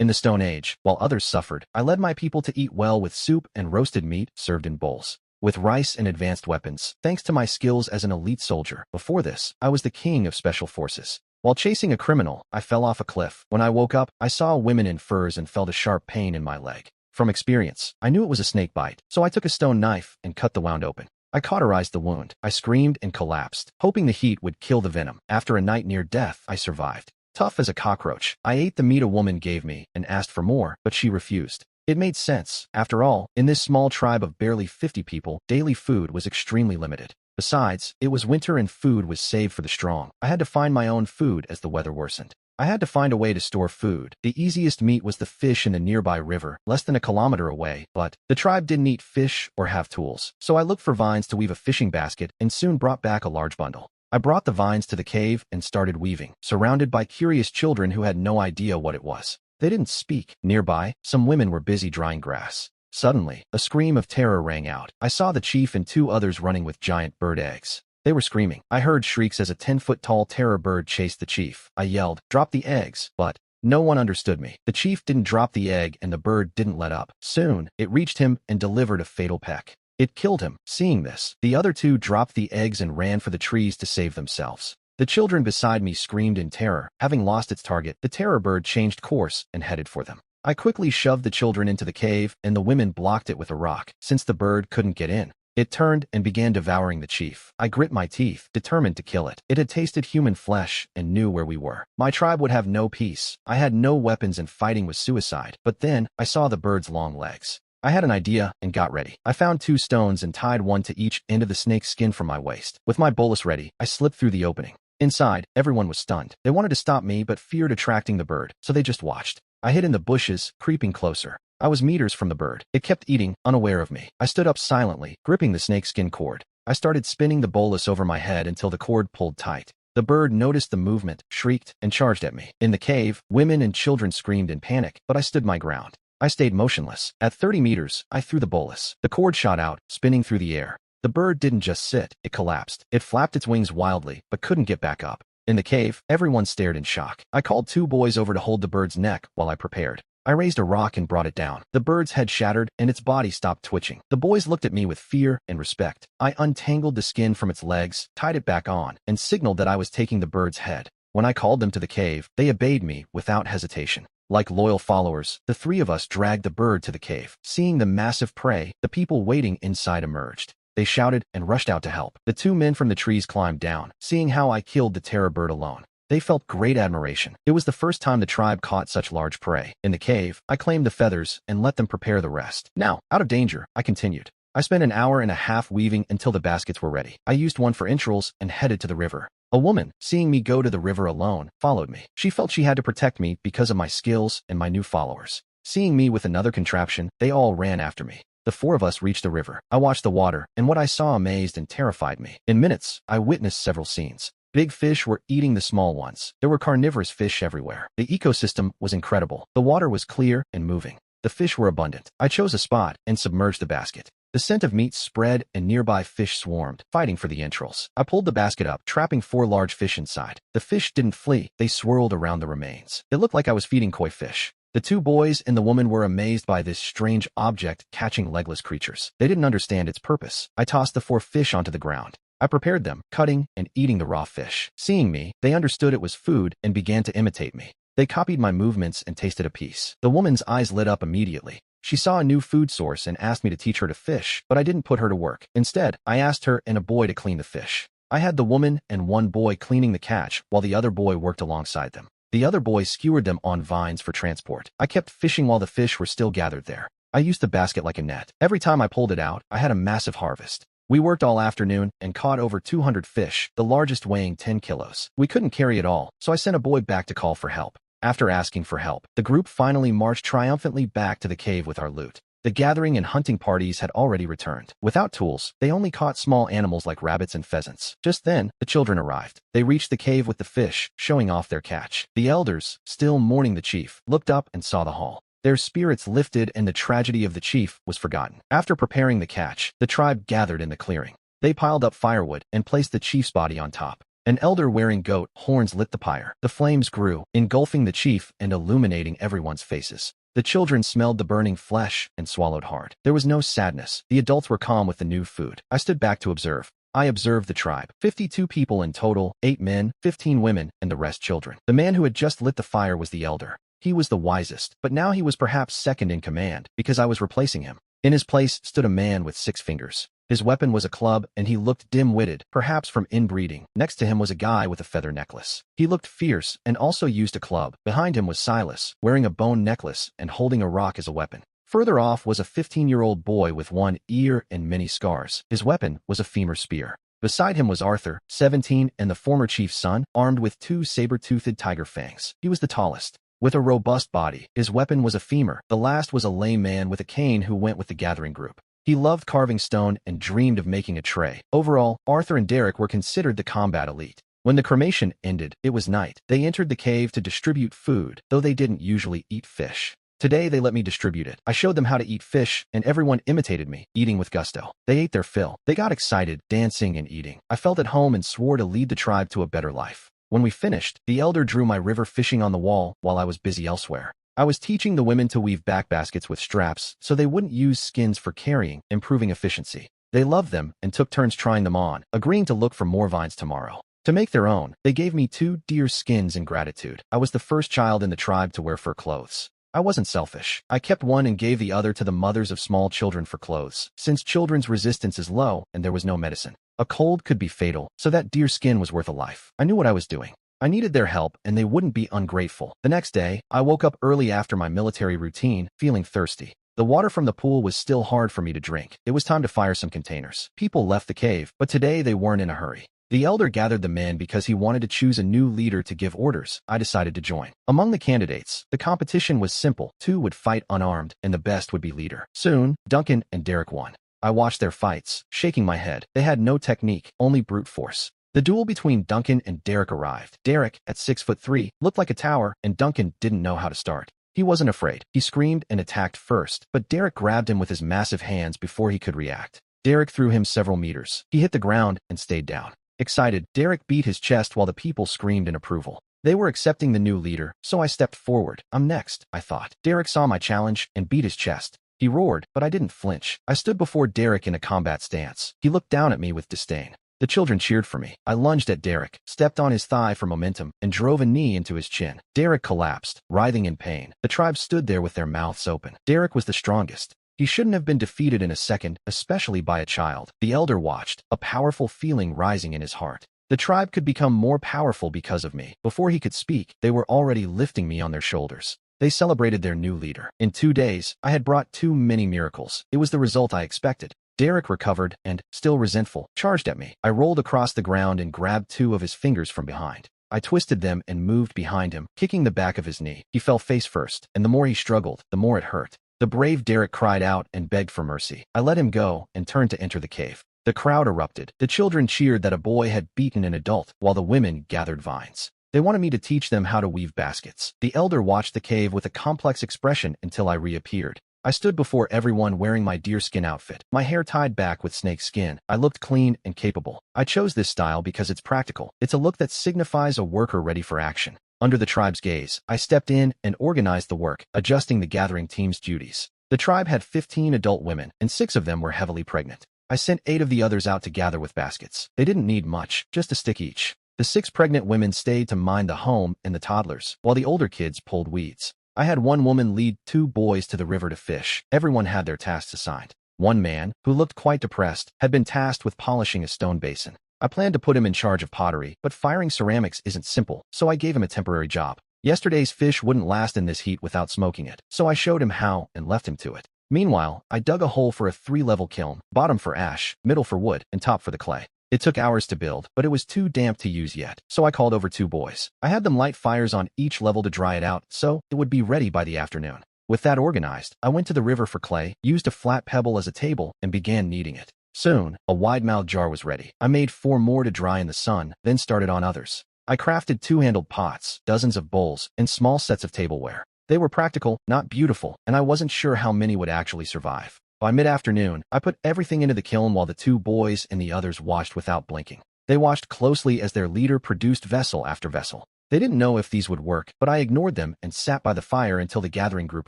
In the Stone Age, while others suffered, I led my people to eat well with soup and roasted meat served in bowls, with rice and advanced weapons, thanks to my skills as an elite soldier. Before this, I was the king of special forces. While chasing a criminal, I fell off a cliff. When I woke up, I saw a woman in furs and felt a sharp pain in my leg. From experience, I knew it was a snake bite, so I took a stone knife and cut the wound open. I cauterized the wound. I screamed and collapsed, hoping the heat would kill the venom. After a night near death, I survived. Tough as a cockroach, I ate the meat a woman gave me and asked for more, but she refused. It made sense. After all, in this small tribe of barely 50 people, daily food was extremely limited. Besides, it was winter and food was saved for the strong. I had to find my own food as the weather worsened. I had to find a way to store food. The easiest meat was the fish in the nearby river, less than a kilometer away, but the tribe didn't eat fish or have tools. So I looked for vines to weave a fishing basket and soon brought back a large bundle. I brought the vines to the cave and started weaving, surrounded by curious children who had no idea what it was. They didn't speak. Nearby, some women were busy drying grass. Suddenly, a scream of terror rang out. I saw the chief and 2 others running with giant bird eggs. They were screaming. I heard shrieks as a 10-foot-tall terror bird chased the chief. I yelled, "Drop the eggs!" But no one understood me. The chief didn't drop the egg and the bird didn't let up. Soon, it reached him and delivered a fatal peck. It killed him. Seeing this, the other 2 dropped the eggs and ran for the trees to save themselves. The children beside me screamed in terror. Having lost its target, the terror bird changed course and headed for them. I quickly shoved the children into the cave, and the women blocked it with a rock, since the bird couldn't get in. It turned and began devouring the chief. I grit my teeth, determined to kill it. It had tasted human flesh and knew where we were. My tribe would have no peace. I had no weapons and fighting was suicide. But then, I saw the bird's long legs. I had an idea and got ready. I found 2 stones and tied one to each end of the snake's skin from my waist. With my bolus ready, I slipped through the opening. Inside, everyone was stunned. They wanted to stop me but feared attracting the bird, so they just watched. I hid in the bushes, creeping closer. I was meters from the bird. It kept eating, unaware of me. I stood up silently, gripping the snakeskin cord. I started spinning the bolus over my head until the cord pulled tight. The bird noticed the movement, shrieked, and charged at me. In the cave, women and children screamed in panic, but I stood my ground. I stayed motionless. At 30 meters, I threw the bolus. The cord shot out, spinning through the air. The bird didn't just sit, it collapsed. It flapped its wings wildly, but couldn't get back up. In the cave, everyone stared in shock. I called 2 boys over to hold the bird's neck while I prepared. I raised a rock and brought it down. The bird's head shattered, and its body stopped twitching. The boys looked at me with fear and respect. I untangled the skin from its legs, tied it back on, and signaled that I was taking the bird's head. When I called them to the cave, they obeyed me without hesitation. Like loyal followers, the 3 of us dragged the bird to the cave. Seeing the massive prey, the people waiting inside emerged. They shouted and rushed out to help. The 2 men from the trees climbed down, seeing how I killed the terror bird alone. They felt great admiration. It was the first time the tribe caught such large prey. In the cave, I claimed the feathers and let them prepare the rest. Now, out of danger, I continued. I spent an hour and a half weaving until the baskets were ready. I used one for entrails and headed to the river. A woman, seeing me go to the river alone, followed me. She felt she had to protect me because of my skills and my new followers. Seeing me with another contraption, they all ran after me. The 4 of us reached the river. I watched the water, and what I saw amazed and terrified me. In minutes, I witnessed several scenes. Big fish were eating the small ones. There were carnivorous fish everywhere. The ecosystem was incredible. The water was clear and moving. The fish were abundant. I chose a spot and submerged the basket. The scent of meat spread and nearby fish swarmed, fighting for the entrails. I pulled the basket up, trapping 4 large fish inside. The fish didn't flee. They swirled around the remains. It looked like I was feeding koi fish. The 2 boys and the woman were amazed by this strange object catching legless creatures. They didn't understand its purpose. I tossed the 4 fish onto the ground. I prepared them, cutting and eating the raw fish. Seeing me, they understood it was food and began to imitate me. They copied my movements and tasted a piece. The woman's eyes lit up immediately. She saw a new food source and asked me to teach her to fish, but I didn't put her to work. Instead, I asked her and a boy to clean the fish. I had the woman and 1 boy cleaning the catch while the other boy worked alongside them. The other boy skewered them on vines for transport. I kept fishing while the fish were still gathered there. I used the basket like a net. Every time I pulled it out, I had a massive harvest. We worked all afternoon and caught over 200 fish, the largest weighing 10 kilos. We couldn't carry it all, so I sent a boy back to call for help. After asking for help, the group finally marched triumphantly back to the cave with our loot. The gathering and hunting parties had already returned. Without tools, they only caught small animals like rabbits and pheasants. Just then, the children arrived. They reached the cave with the fish, showing off their catch. The elders, still mourning the chief, looked up and saw the haul. Their spirits lifted and the tragedy of the chief was forgotten. After preparing the catch, the tribe gathered in the clearing. They piled up firewood and placed the chief's body on top. An elder wearing goat horns lit the pyre. The flames grew, engulfing the chief and illuminating everyone's faces. The children smelled the burning flesh and swallowed hard. There was no sadness. The adults were calm with the new food. I stood back to observe. I observed the tribe. 52 people in total, 8 men, 15 women, and the rest children. The man who had just lit the fire was the elder. He was the wisest, but now he was perhaps second in command, because I was replacing him. In his place stood a man with 6 fingers. His weapon was a club, and he looked dim-witted, perhaps from inbreeding. Next to him was a guy with a feather necklace. He looked fierce, and also used a club. Behind him was Silas, wearing a bone necklace and holding a rock as a weapon. Further off was a 15-year-old boy with one ear and many scars. His weapon was a femur spear. Beside him was Arthur, 17, and the former chief's son, armed with 2 saber-toothed tiger fangs. He was the tallest. With a robust body, his weapon was a femur. The last was a lame man with a cane who went with the gathering group. He loved carving stone and dreamed of making a tray. Overall, Arthur and Derek were considered the combat elite. When the cremation ended, it was night. They entered the cave to distribute food, though they didn't usually eat fish. Today they let me distribute it. I showed them how to eat fish, and everyone imitated me, eating with gusto. They ate their fill. They got excited, dancing and eating. I felt at home and swore to lead the tribe to a better life. When we finished, the elder drew my river fishing on the wall while I was busy elsewhere. I was teaching the women to weave back baskets with straps so they wouldn't use skins for carrying, improving efficiency. They loved them and took turns trying them on, agreeing to look for more vines tomorrow. To make their own, they gave me 2 deer skins in gratitude. I was the first child in the tribe to wear fur clothes. I wasn't selfish. I kept one and gave the other to the mothers of small children for clothes, since children's resistance is low and there was no medicine. A cold could be fatal, so that deer skin was worth a life. I knew what I was doing. I needed their help, and they wouldn't be ungrateful. The next day, I woke up early after my military routine, feeling thirsty. The water from the pool was still hard for me to drink. It was time to fire some containers. People left the cave, but today they weren't in a hurry. The elder gathered the men because he wanted to choose a new leader to give orders. I decided to join. Among the candidates, the competition was simple. 2 would fight unarmed, and the best would be leader. Soon, Duncan and Derek won. I watched their fights, shaking my head. They had no technique, only brute force. The duel between Duncan and Derek arrived. Derek, at 6'3", looked like a tower, and Duncan didn't know how to start. He wasn't afraid. He screamed and attacked first, but Derek grabbed him with his massive hands before he could react. Derek threw him several meters. He hit the ground and stayed down. Excited, Derek beat his chest while the people screamed in approval. They were accepting the new leader, so I stepped forward. I'm next, I thought. Derek saw my challenge and beat his chest. He roared, but I didn't flinch. I stood before Derek in a combat stance. He looked down at me with disdain. The children cheered for me. I lunged at Derek, stepped on his thigh for momentum, and drove a knee into his chin. Derek collapsed, writhing in pain. The tribe stood there with their mouths open. Derek was the strongest. He shouldn't have been defeated in a second, especially by a child. The elder watched, a powerful feeling rising in his heart. The tribe could become more powerful because of me. Before he could speak, they were already lifting me on their shoulders. They celebrated their new leader. In 2 days, I had brought too many miracles. It was the result I expected. Derek recovered and, still resentful, charged at me. I rolled across the ground and grabbed 2 of his fingers from behind. I twisted them and moved behind him, kicking the back of his knee. He fell face first, and the more he struggled, the more it hurt. The brave Derek cried out and begged for mercy. I let him go and turned to enter the cave. The crowd erupted. The children cheered that a boy had beaten an adult, while the women gathered vines. They wanted me to teach them how to weave baskets. The elder watched the cave with a complex expression until I reappeared. I stood before everyone wearing my deerskin outfit, my hair tied back with snake skin. I looked clean and capable. I chose this style because it's practical. It's a look that signifies a worker ready for action. Under the tribe's gaze, I stepped in and organized the work, adjusting the gathering team's duties. The tribe had 15 adult women, and 6 of them were heavily pregnant. I sent 8 of the others out to gather with baskets. They didn't need much, just a stick each. The 6 pregnant women stayed to mind the home and the toddlers, while the older kids pulled weeds. I had one woman lead 2 boys to the river to fish. Everyone had their tasks assigned. One man, who looked quite depressed, had been tasked with polishing a stone basin. I planned to put him in charge of pottery, but firing ceramics isn't simple, so I gave him a temporary job. Yesterday's fish wouldn't last in this heat without smoking it, so I showed him how and left him to it. Meanwhile, I dug a hole for a 3-level kiln, bottom for ash, middle for wood, and top for the clay. It took hours to build, but it was too damp to use yet, so I called over 2 boys. I had them light fires on each level to dry it out, so it would be ready by the afternoon. With that organized, I went to the river for clay, used a flat pebble as a table, and began kneading it. Soon, a wide-mouthed jar was ready. I made 4 more to dry in the sun, then started on others. I crafted 2-handled pots, dozens of bowls, and small sets of tableware. They were practical, not beautiful, and I wasn't sure how many would actually survive. By mid-afternoon, I put everything into the kiln while the 2 boys and the others watched without blinking. They watched closely as their leader produced vessel after vessel. They didn't know if these would work, but I ignored them and sat by the fire until the gathering group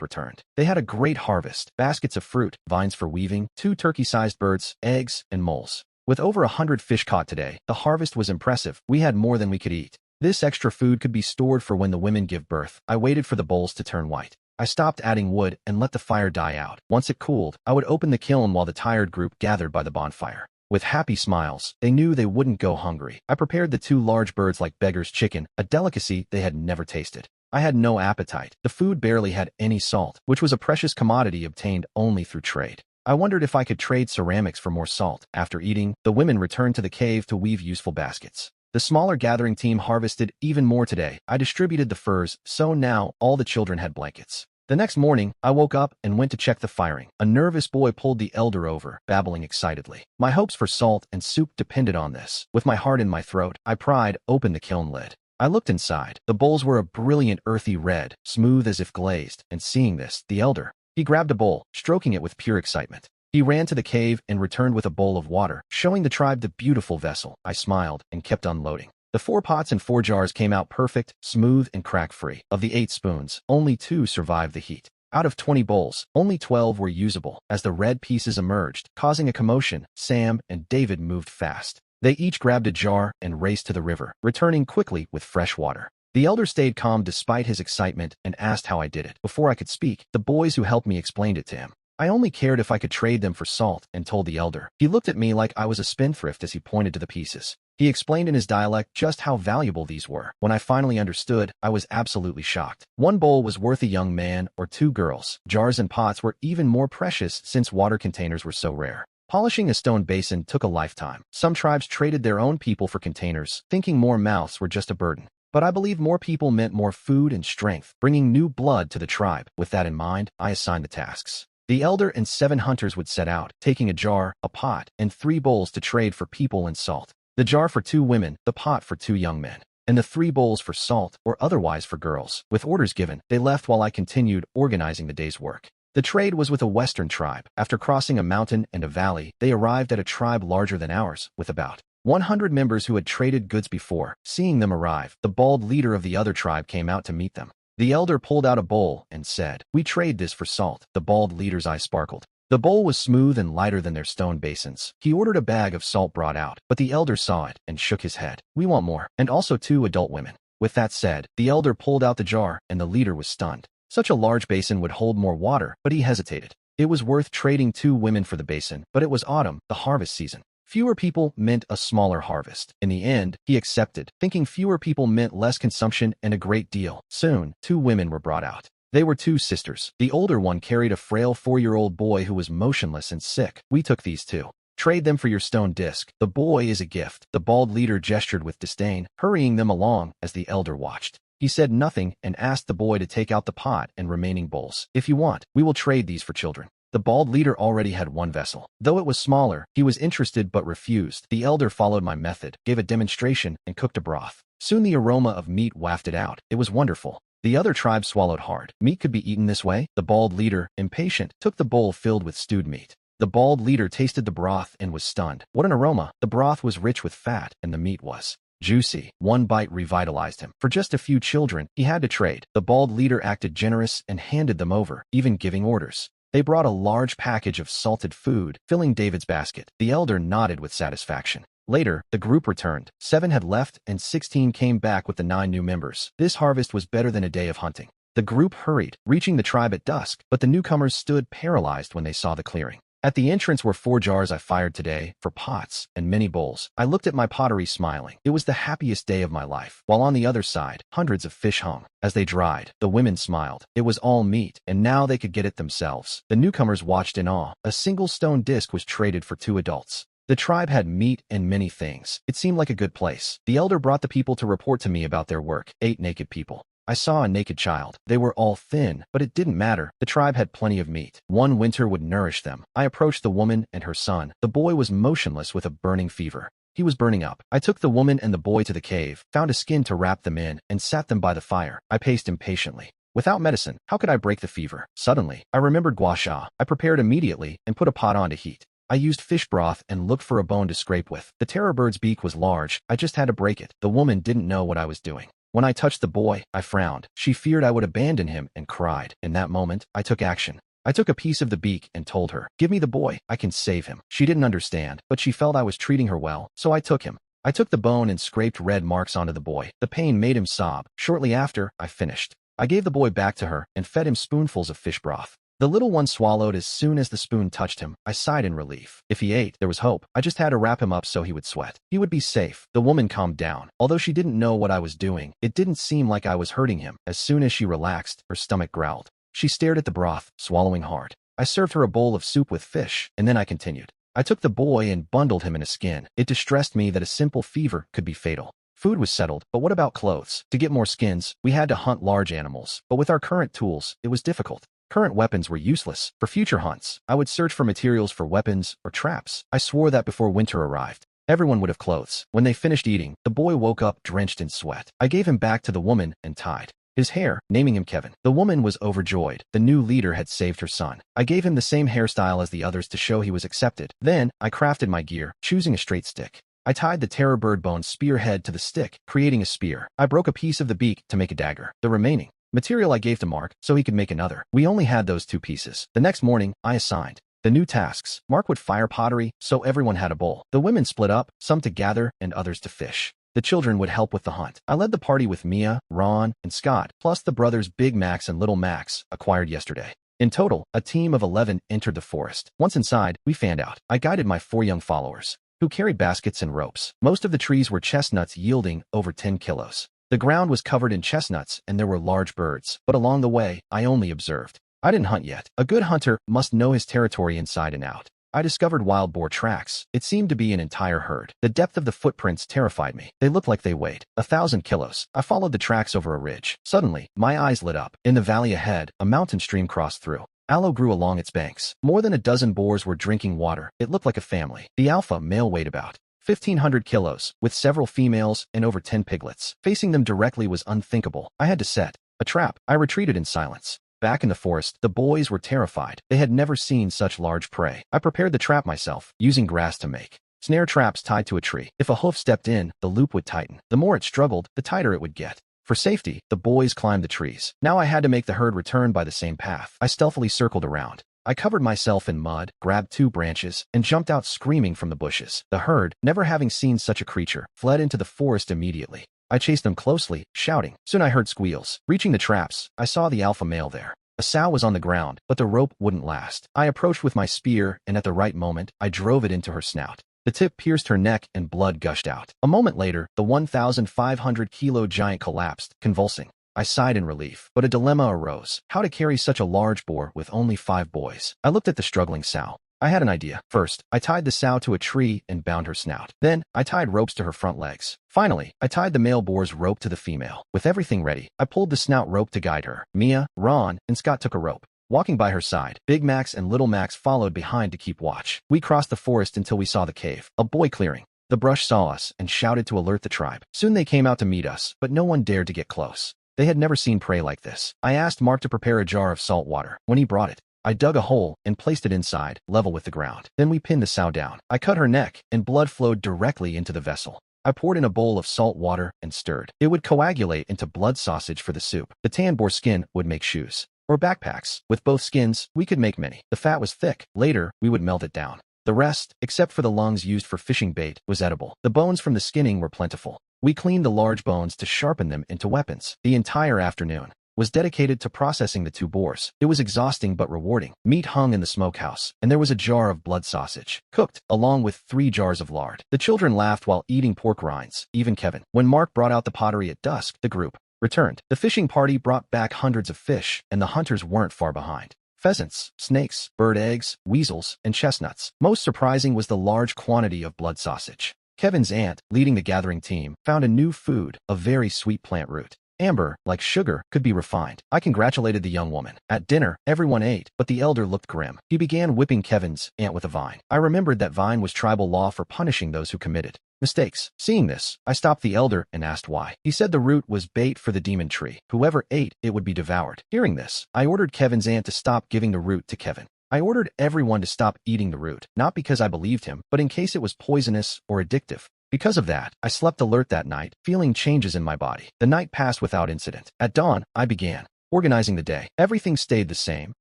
returned. They had a great harvest, baskets of fruit, vines for weaving, 2 turkey-sized birds, eggs, and moles. With over 100 fish caught today, the harvest was impressive. We had more than we could eat. This extra food could be stored for when the women give birth. I waited for the bowls to turn white. I stopped adding wood and let the fire die out. Once it cooled, I would open the kiln while the tired group gathered by the bonfire. With happy smiles, they knew they wouldn't go hungry. I prepared the 2 large birds like beggar's chicken, a delicacy they had never tasted. I had no appetite. The food barely had any salt, which was a precious commodity obtained only through trade. I wondered if I could trade ceramics for more salt. After eating, the women returned to the cave to weave useful baskets. The smaller gathering team harvested even more today. I distributed the furs, so now all the children had blankets. The next morning, I woke up and went to check the firing. A nervous boy pulled the elder over, babbling excitedly. My hopes for salt and soup depended on this. With my heart in my throat, I pried open the kiln lid. I looked inside. The bowls were a brilliant earthy red, smooth as if glazed, and seeing this, the elder, he grabbed a bowl, stroking it with pure excitement. He ran to the cave and returned with a bowl of water, showing the tribe the beautiful vessel. I smiled and kept unloading. The 4 pots and 4 jars came out perfect, smooth, and crack-free. Of the 8 spoons, only 2 survived the heat. Out of 20 bowls, only 12 were usable. As the red pieces emerged, causing a commotion, Sam and David moved fast. They each grabbed a jar and raced to the river, returning quickly with fresh water. The elder stayed calm despite his excitement and asked how I did it. Before I could speak, the boys who helped me explained it to him. I only cared if I could trade them for salt, and told the elder. He looked at me like I was a spendthrift as he pointed to the pieces. He explained in his dialect just how valuable these were. When I finally understood, I was absolutely shocked. 1 bowl was worth a young man or 2 girls. Jars and pots were even more precious since water containers were so rare. Polishing a stone basin took a lifetime. Some tribes traded their own people for containers, thinking more mouths were just a burden. But I believe more people meant more food and strength, bringing new blood to the tribe. With that in mind, I assigned the tasks. The elder and 7 hunters would set out, taking a jar, a pot, and 3 bowls to trade for people and salt. The jar for 2 women, the pot for 2 young men, and the 3 bowls for salt or otherwise for girls. With orders given, they left while I continued organizing the day's work. The trade was with a western tribe. After crossing a mountain and a valley, they arrived at a tribe larger than ours, with about 100 members who had traded goods before. Seeing them arrive, the bald leader of the other tribe came out to meet them. The elder pulled out a bowl and said, "We trade this for salt." The bald leader's eyes sparkled. The bowl was smooth and lighter than their stone basins. He ordered a bag of salt brought out, but the elder saw it and shook his head. "We want more, and also 2 adult women." With that said, the elder pulled out the jar, and the leader was stunned. Such a large basin would hold more water, but he hesitated. It was worth trading 2 women for the basin, but it was autumn, the harvest season. Fewer people meant a smaller harvest. In the end, he accepted, thinking fewer people meant less consumption and a great deal. Soon, 2 women were brought out. They were 2 sisters. The older one carried a frail 4-year-old boy who was motionless and sick. "We took these 2. Trade them for your stone disc. The boy is a gift." The bald leader gestured with disdain, hurrying them along as the elder watched. He said nothing and asked the boy to take out the pot and remaining bowls. "If you want, we will trade these for children." The bald leader already had 1 vessel. Though it was smaller, he was interested but refused. The elder followed my method, gave a demonstration, and cooked a broth. Soon the aroma of meat wafted out. It was wonderful. The other tribe swallowed hard. Meat could be eaten this way? The bald leader, impatient, took the bowl filled with stewed meat. The bald leader tasted the broth and was stunned. What an aroma! The broth was rich with fat, and the meat was juicy. 1 bite revitalized him. For just a few children, he had to trade. The bald leader acted generous and handed them over, even giving orders. They brought a large package of salted food, filling David's basket. The elder nodded with satisfaction. Later, the group returned. 7 had left, and 16 came back with the 9 new members. This harvest was better than a day of hunting. The group hurried, reaching the tribe at dusk, but the newcomers stood paralyzed when they saw the clearing. At the entrance were 4 jars I fired today, for pots, and many bowls. I looked at my pottery smiling. It was the happiest day of my life. While on the other side, hundreds of fish hung. As they dried, the women smiled. It was all meat, and now they could get it themselves. The newcomers watched in awe. A single stone disc was traded for 2 adults. The tribe had meat and many things. It seemed like a good place. The elder brought the people to report to me about their work. 8 naked people. I saw a naked child. They were all thin, but it didn't matter. The tribe had plenty of meat. 1 winter would nourish them. I approached the woman and her son. The boy was motionless with a burning fever. He was burning up. I took the woman and the boy to the cave, found a skin to wrap them in, and sat them by the fire. I paced impatiently. Without medicine, how could I break the fever? Suddenly, I remembered gua sha. I prepared immediately and put a pot on to heat. I used fish broth and looked for a bone to scrape with. The terror bird's beak was large. I just had to break it. The woman didn't know what I was doing. When I touched the boy, I frowned. She feared I would abandon him and cried. In that moment, I took action. I took a piece of the beak and told her, "Give me the boy, I can save him." She didn't understand, but she felt I was treating her well, so I took him. I took the bone and scraped red marks onto the boy. The pain made him sob. Shortly after, I finished. I gave the boy back to her and fed him spoonfuls of fish broth. The little one swallowed as soon as the spoon touched him. I sighed in relief. If he ate, there was hope. I just had to wrap him up so he would sweat. He would be safe. The woman calmed down. Although she didn't know what I was doing, it didn't seem like I was hurting him. As soon as she relaxed, her stomach growled. She stared at the broth, swallowing hard. I served her a bowl of soup with fish, and then I continued. I took the boy and bundled him in a skin. It distressed me that a simple fever could be fatal. Food was settled, but what about clothes? To get more skins, we had to hunt large animals, but with our current tools, it was difficult. Current weapons were useless. For future hunts, I would search for materials for weapons or traps. I swore that before winter arrived, everyone would have clothes. When they finished eating, the boy woke up drenched in sweat. I gave him back to the woman and tied his hair, naming him Kevin. The woman was overjoyed. The new leader had saved her son. I gave him the same hairstyle as the others to show he was accepted. Then, I crafted my gear, choosing a straight stick. I tied the terror bird bone spearhead to the stick, creating a spear. I broke a piece of the beak to make a dagger. The remaining material I gave to Mark so he could make another. We only had those 2 pieces. The next morning, I assigned the new tasks. Mark would fire pottery, so everyone had a bowl. The women split up, some to gather and others to fish. The children would help with the hunt. I led the party with Mia, Ron, and Scott, plus the brothers Big Max and Little Max, acquired yesterday. In total, a team of 11 entered the forest. Once inside, we fanned out. I guided my 4 young followers, who carried baskets and ropes. Most of the trees were chestnuts yielding over 10 kilos. The ground was covered in chestnuts and there were large birds, but along the way, I only observed. I didn't hunt yet. A good hunter must know his territory inside and out. I discovered wild boar tracks. It seemed to be an entire herd. The depth of the footprints terrified me. They looked like they weighed 1,000 kilos. I followed the tracks over a ridge. Suddenly, my eyes lit up. In the valley ahead, a mountain stream crossed through. Aloe grew along its banks. More than a dozen boars were drinking water. It looked like a family. The alpha male weighed about 1,500 kilos, with several females and over 10 piglets. Facing them directly was unthinkable. I had to set a trap. I retreated in silence. Back in the forest, the boys were terrified. They had never seen such large prey. I prepared the trap myself, using grass to make snare traps tied to a tree. If a hoof stepped in, the loop would tighten. The more it struggled, the tighter it would get. For safety, the boys climbed the trees. Now I had to make the herd return by the same path. I stealthily circled around. I covered myself in mud, grabbed 2 branches, and jumped out screaming from the bushes. The herd, never having seen such a creature, fled into the forest immediately. I chased them closely, shouting. Soon I heard squeals. Reaching the traps, I saw the alpha male there. A sow was on the ground, but the rope wouldn't last. I approached with my spear, and at the right moment, I drove it into her snout. The tip pierced her neck and blood gushed out. A moment later, the 1,500-kilo giant collapsed, convulsing. I sighed in relief, but a dilemma arose. How to carry such a large boar with only 5 boys? I looked at the struggling sow. I had an idea. First, I tied the sow to a tree and bound her snout. Then, I tied ropes to her front legs. Finally, I tied the male boar's rope to the female. With everything ready, I pulled the snout rope to guide her. Mia, Ron, and Scott took a rope. Walking by her side, Big Max and Little Max followed behind to keep watch. We crossed the forest until we saw the cave, a boy clearing. The brush saw us and shouted to alert the tribe. Soon they came out to meet us, but no one dared to get close. They had never seen prey like this. I asked Mark to prepare a jar of salt water. When he brought it, I dug a hole and placed it inside, level with the ground. Then we pinned the sow down. I cut her neck, and blood flowed directly into the vessel. I poured in a bowl of salt water and stirred. It would coagulate into blood sausage for the soup. The tan boar skin would make shoes or backpacks. With both skins, we could make many. The fat was thick. Later, we would melt it down. The rest, except for the lungs used for fishing bait, was edible. The bones from the skinning were plentiful. We cleaned the large bones to sharpen them into weapons. The entire afternoon was dedicated to processing the 2 boars. It was exhausting but rewarding. Meat hung in the smokehouse, and there was a jar of blood sausage, cooked, along with 3 jars of lard. The children laughed while eating pork rinds, even Kevin. When Mark brought out the pottery at dusk, the group returned. The fishing party brought back hundreds of fish, and the hunters weren't far behind. Pheasants, snakes, bird eggs, weasels, and chestnuts. Most surprising was the large quantity of blood sausage. Kevin's aunt, leading the gathering team, found a new food, a very sweet plant root. Amber, like sugar, could be refined. I congratulated the young woman. At dinner, everyone ate, but the elder looked grim. He began whipping Kevin's aunt with a vine. I remembered that vine was tribal law for punishing those who committed mistakes. Seeing this, I stopped the elder and asked why. He said the root was bait for the demon tree. Whoever ate it would be devoured. Hearing this, I ordered Kevin's aunt to stop giving the root to Kevin. I ordered everyone to stop eating the root, not because I believed him, but in case it was poisonous or addictive. Because of that, I slept alert that night, feeling changes in my body. The night passed without incident. At dawn, I began organizing the day. Everything stayed the same,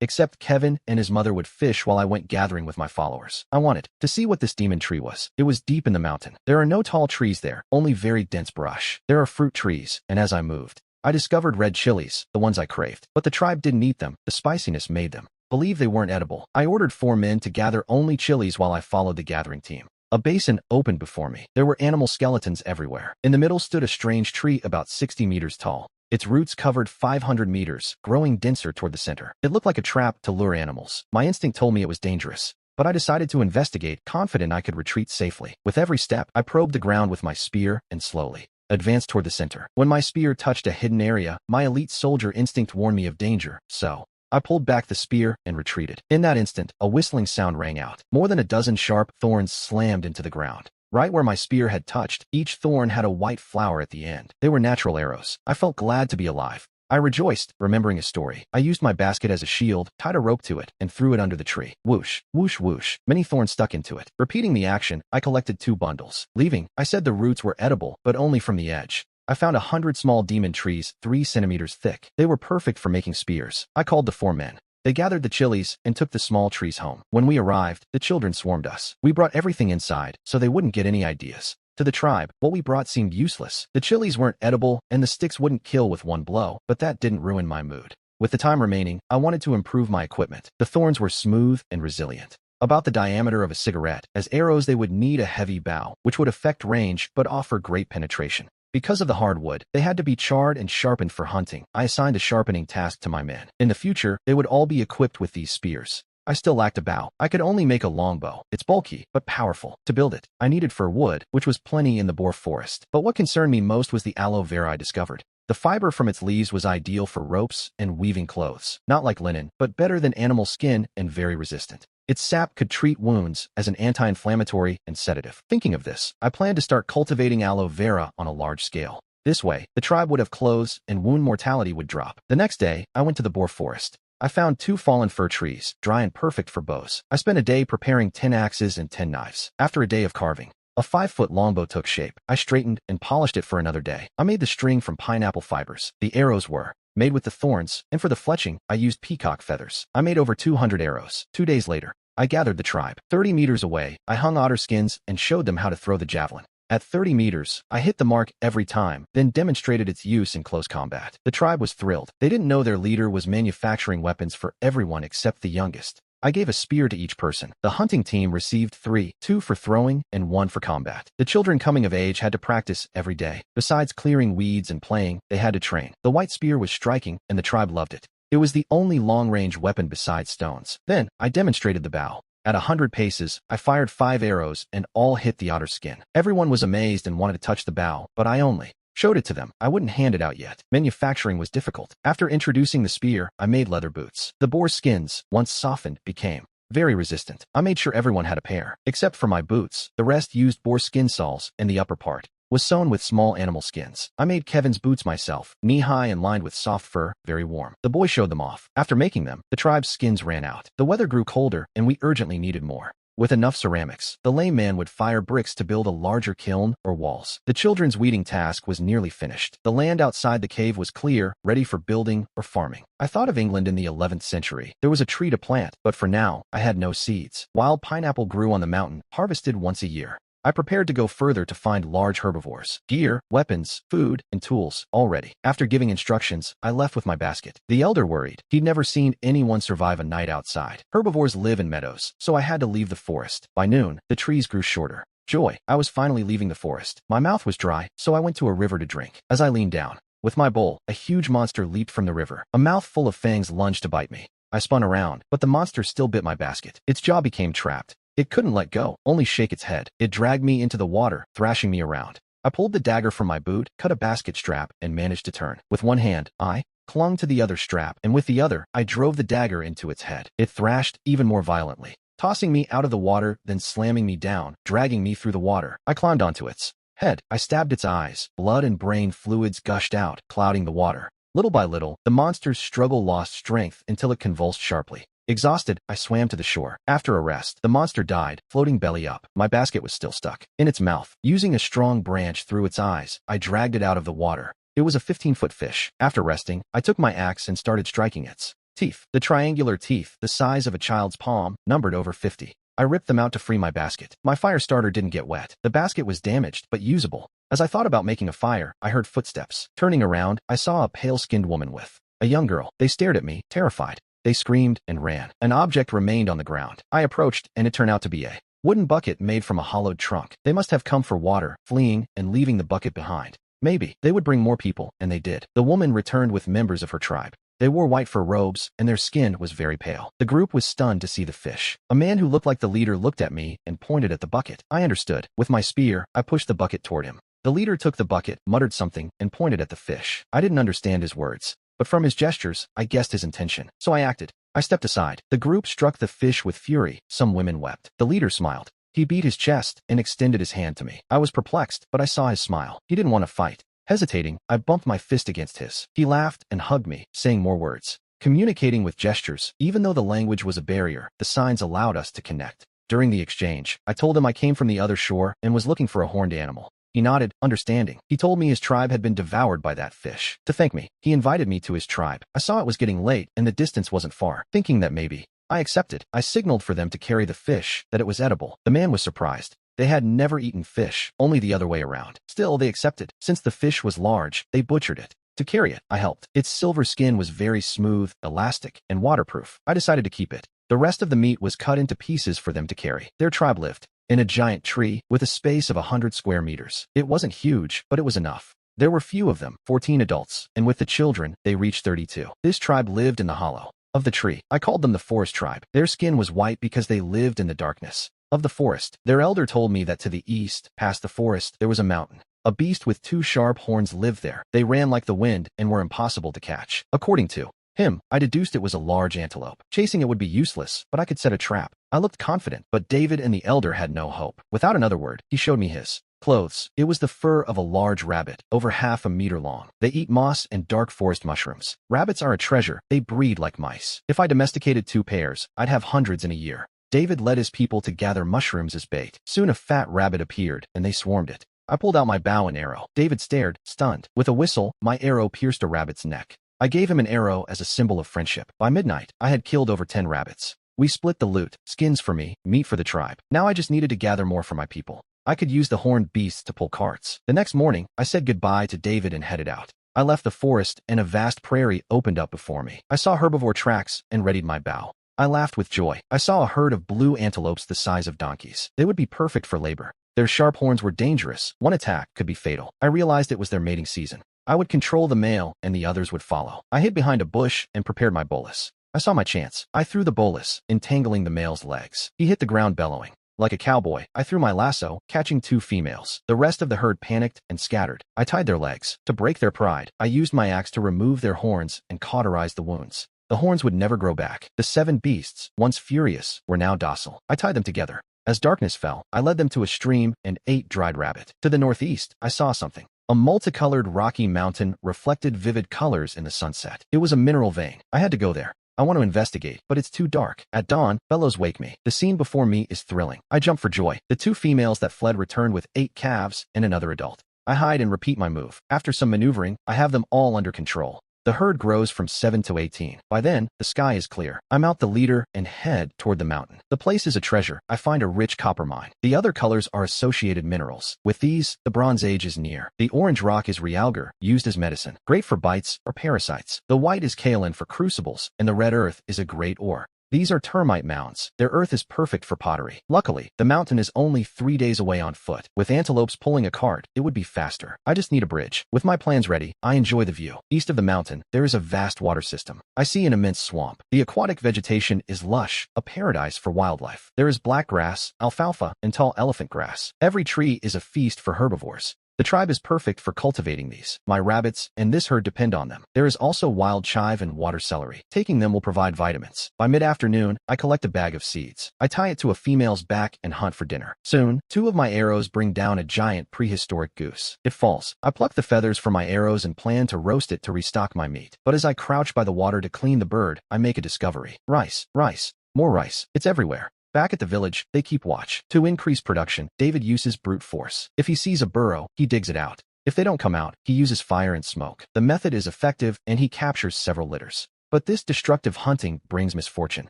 except Kevin and his mother would fish while I went gathering with my followers. I wanted to see what this demon tree was. It was deep in the mountain. There are no tall trees there, only very dense brush. There are fruit trees, and as I moved, I discovered red chilies, the ones I craved. But the tribe didn't eat them. The spiciness made them believe they weren't edible. I ordered 4 men to gather only chilies while I followed the gathering team. A basin opened before me. There were animal skeletons everywhere. In the middle stood a strange tree about 60 meters tall. Its roots covered 500 meters, growing denser toward the center. It looked like a trap to lure animals. My instinct told me it was dangerous, but I decided to investigate, confident I could retreat safely. With every step, I probed the ground with my spear and slowly advanced toward the center. When my spear touched a hidden area, my elite soldier instinct warned me of danger, so I pulled back the spear and retreated. In that instant, a whistling sound rang out. More than a dozen sharp thorns slammed into the ground. Right where my spear had touched, each thorn had a white flower at the end. They were natural arrows. I felt glad to be alive. I rejoiced, remembering a story. I used my basket as a shield, tied a rope to it, and threw it under the tree. Whoosh, whoosh, whoosh. Many thorns stuck into it. Repeating the action, I collected 2 bundles. Leaving, I said the roots were edible, but only from the edge. I found 100 small demon trees, 3 centimeters thick. They were perfect for making spears. I called the 4 men. They gathered the chilies and took the small trees home. When we arrived, the children swarmed us. We brought everything inside, so they wouldn't get any ideas. To the tribe, what we brought seemed useless. The chilies weren't edible, and the sticks wouldn't kill with one blow, but that didn't ruin my mood. With the time remaining, I wanted to improve my equipment. The thorns were smooth and resilient, about the diameter of a cigarette. As arrows, they would need a heavy bow, which would affect range but offer great penetration. Because of the hardwood, they had to be charred and sharpened for hunting. I assigned a sharpening task to my men. In the future, they would all be equipped with these spears. I still lacked a bow. I could only make a longbow. It's bulky, but powerful. To build it, I needed fir wood, which was plenty in the boar forest. But what concerned me most was the aloe vera I discovered. The fiber from its leaves was ideal for ropes and weaving clothes. Not like linen, but better than animal skin and very resistant. Its sap could treat wounds as an anti-inflammatory and sedative. Thinking of this, I planned to start cultivating aloe vera on a large scale. This way, the tribe would have clothes and wound mortality would drop. The next day, I went to the boar forest. I found 2 fallen fir trees, dry and perfect for bows. I spent a day preparing 10 axes and 10 knives. After a day of carving, a 5-foot longbow took shape. I straightened and polished it for another day. I made the string from pineapple fibers. The arrows were made with the thorns, and for the fletching, I used peacock feathers. I made over 200 arrows. 2 days later, I gathered the tribe. 30 meters away, I hung otter skins and showed them how to throw the javelin. At 30 meters, I hit the mark every time, then demonstrated its use in close combat. The tribe was thrilled. They didn't know their leader was manufacturing weapons for everyone except the youngest. I gave a spear to each person. The hunting team received 3, 2 for throwing and 1 for combat. The children coming of age had to practice every day. Besides clearing weeds and playing, they had to train. The white spear was striking, and the tribe loved it. It was the only long-range weapon besides stones. Then, I demonstrated the bow. At 100 paces, I fired 5 arrows and all hit the otter skin. Everyone was amazed and wanted to touch the bow, but I only showed it to them. I wouldn't hand it out yet. Manufacturing was difficult. After introducing the spear, I made leather boots. The boar skins, once softened, became very resistant. I made sure everyone had a pair. Except for my boots, the rest used boar skin soles, and the upper part was sewn with small animal skins. I made Kevin's boots myself, knee-high and lined with soft fur, very warm. The boy showed them off. After making them, the tribe's skins ran out. The weather grew colder, and we urgently needed more. With enough ceramics, the lame man would fire bricks to build a larger kiln or walls. The children's weeding task was nearly finished. The land outside the cave was clear, ready for building or farming. I thought of England in the 11th century. There was a tree to plant, but for now, I had no seeds. Wild pineapple grew on the mountain, harvested once a year. I prepared to go further to find large herbivores. Gear, weapons, food, and tools, all ready. After giving instructions, I left with my basket. The elder worried. He'd never seen anyone survive a night outside. Herbivores live in meadows, so I had to leave the forest. By noon, the trees grew shorter. Joy, I was finally leaving the forest. My mouth was dry, so I went to a river to drink. As I leaned down with my bowl, a huge monster leaped from the river. A mouth full of fangs lunged to bite me. I spun around, but the monster still bit my basket. Its jaw became trapped. It couldn't let go, only shake its head. It dragged me into the water, thrashing me around. I pulled the dagger from my boot, cut a basket strap, and managed to turn. With one hand, I clung to the other strap, and with the other, I drove the dagger into its head. It thrashed even more violently, tossing me out of the water, then slamming me down, dragging me through the water. I climbed onto its head. I stabbed its eyes. Blood and brain fluids gushed out, clouding the water. Little by little, the monster's struggle lost strength until it convulsed sharply. Exhausted, I swam to the shore. After a rest, the monster died, floating belly up. My basket was still stuck in its mouth. Using a strong branch through its eyes, I dragged it out of the water. It was a 15-foot fish. After resting, I took my axe and started striking its teeth. The triangular teeth, the size of a child's palm, numbered over 50. I ripped them out to free my basket. My fire starter didn't get wet. The basket was damaged, but usable. As I thought about making a fire, I heard footsteps. Turning around, I saw a pale-skinned woman with a young girl. They stared at me, terrified. They screamed and ran. An object remained on the ground. I approached, and it turned out to be a wooden bucket made from a hollowed trunk. They must have come for water, fleeing, and leaving the bucket behind. Maybe they would bring more people, and they did. The woman returned with members of her tribe. They wore white fur robes, and their skin was very pale. The group was stunned to see the fish. A man who looked like the leader looked at me and pointed at the bucket. I understood. With my spear, I pushed the bucket toward him. The leader took the bucket, muttered something, and pointed at the fish. I didn't understand his words, but from his gestures, I guessed his intention. So I acted. I stepped aside. The group struck the fish with fury. Some women wept. The leader smiled. He beat his chest and extended his hand to me. I was perplexed, but I saw his smile. He didn't want to fight. Hesitating, I bumped my fist against his. He laughed and hugged me, saying more words. Communicating with gestures, even though the language was a barrier, the signs allowed us to connect. During the exchange, I told him I came from the other shore and was looking for a horned animal. He nodded, understanding. He told me his tribe had been devoured by that fish. To thank me, he invited me to his tribe. I saw it was getting late and the distance wasn't far, thinking that maybe I accepted. I signaled for them to carry the fish, that it was edible. The man was surprised. They had never eaten fish, only the other way around. Still, they accepted. Since the fish was large, they butchered it. To carry it, I helped. Its silver skin was very smooth, elastic, and waterproof. I decided to keep it. The rest of the meat was cut into pieces for them to carry. Their tribe lived in a giant tree with a space of 100 square meters. It wasn't huge, but it was enough. There were few of them, 14 adults, and with the children, they reached 32. This tribe lived in the hollow of the tree. I called them the forest tribe. Their skin was white because they lived in the darkness of the forest. Their elder told me that to the east, past the forest, there was a mountain. A beast with 2 sharp horns lived there. They ran like the wind and were impossible to catch. According to him, I deduced it was a large antelope. Chasing it would be useless, but I could set a trap. I looked confident, but David and the elder had no hope. Without another word, he showed me his clothes. It was the fur of a large rabbit, over half a meter long. They eat moss and dark forest mushrooms. Rabbits are a treasure. They breed like mice. If I domesticated 2 pairs, I'd have hundreds in a year. David led his people to gather mushrooms as bait. Soon a fat rabbit appeared, and they swarmed it. I pulled out my bow and arrow. David stared, stunned. With a whistle, my arrow pierced a rabbit's neck. I gave him an arrow as a symbol of friendship. By midnight, I had killed over 10 rabbits. We split the loot, skins for me, meat for the tribe. Now I just needed to gather more for my people. I could use the horned beasts to pull carts. The next morning, I said goodbye to David and headed out. I left the forest, and a vast prairie opened up before me. I saw herbivore tracks and readied my bow. I laughed with joy. I saw a herd of blue antelopes the size of donkeys. They would be perfect for labor. Their sharp horns were dangerous. One attack could be fatal. I realized it was their mating season. I would control the male, and the others would follow. I hid behind a bush and prepared my bolus. I saw my chance. I threw the bolus, entangling the male's legs. He hit the ground bellowing. Like a cowboy, I threw my lasso, catching 2 females. The rest of the herd panicked and scattered. I tied their legs. To break their pride, I used my axe to remove their horns and cauterize the wounds. The horns would never grow back. The 7 beasts, once furious, were now docile. I tied them together. As darkness fell, I led them to a stream and ate dried rabbit. To the northeast, I saw something. A multicolored rocky mountain reflected vivid colors in the sunset. It was a mineral vein. I had to go there. I want to investigate, but it's too dark. At dawn, bellows wake me. The scene before me is thrilling. I jump for joy. The 2 females that fled returned with 8 calves and another adult. I hide and repeat my move. After some maneuvering, I have them all under control. The herd grows from 7 to 18. By then, the sky is clear. I mount the leader and head toward the mountain. The place is a treasure. I find a rich copper mine. The other colors are associated minerals. With these, the Bronze Age is near. The orange rock is realgar, used as medicine, great for bites or parasites. The white is kaolin for crucibles, and the red earth is a great ore. These are termite mounds. Their earth is perfect for pottery. Luckily, the mountain is only 3 days away on foot. With antelopes pulling a cart, it would be faster. I just need a bridge. With my plans ready, I enjoy the view. East of the mountain, there is a vast water system. I see an immense swamp. The aquatic vegetation is lush, a paradise for wildlife. There is black grass, alfalfa, and tall elephant grass. Every tree is a feast for herbivores. The tribe is perfect for cultivating these. My rabbits and this herd depend on them. There is also wild chive and water celery. Taking them will provide vitamins. By mid-afternoon, I collect a bag of seeds. I tie it to a female's back and hunt for dinner. Soon, 2 of my arrows bring down a giant prehistoric goose. It falls. I pluck the feathers from my arrows and plan to roast it to restock my meat. But as I crouch by the water to clean the bird, I make a discovery. Rice, rice, more rice. It's everywhere. Back at the village, they keep watch. To increase production, David uses brute force. If he sees a burrow, he digs it out. If they don't come out, he uses fire and smoke. The method is effective, and he captures several litters. But this destructive hunting brings misfortune.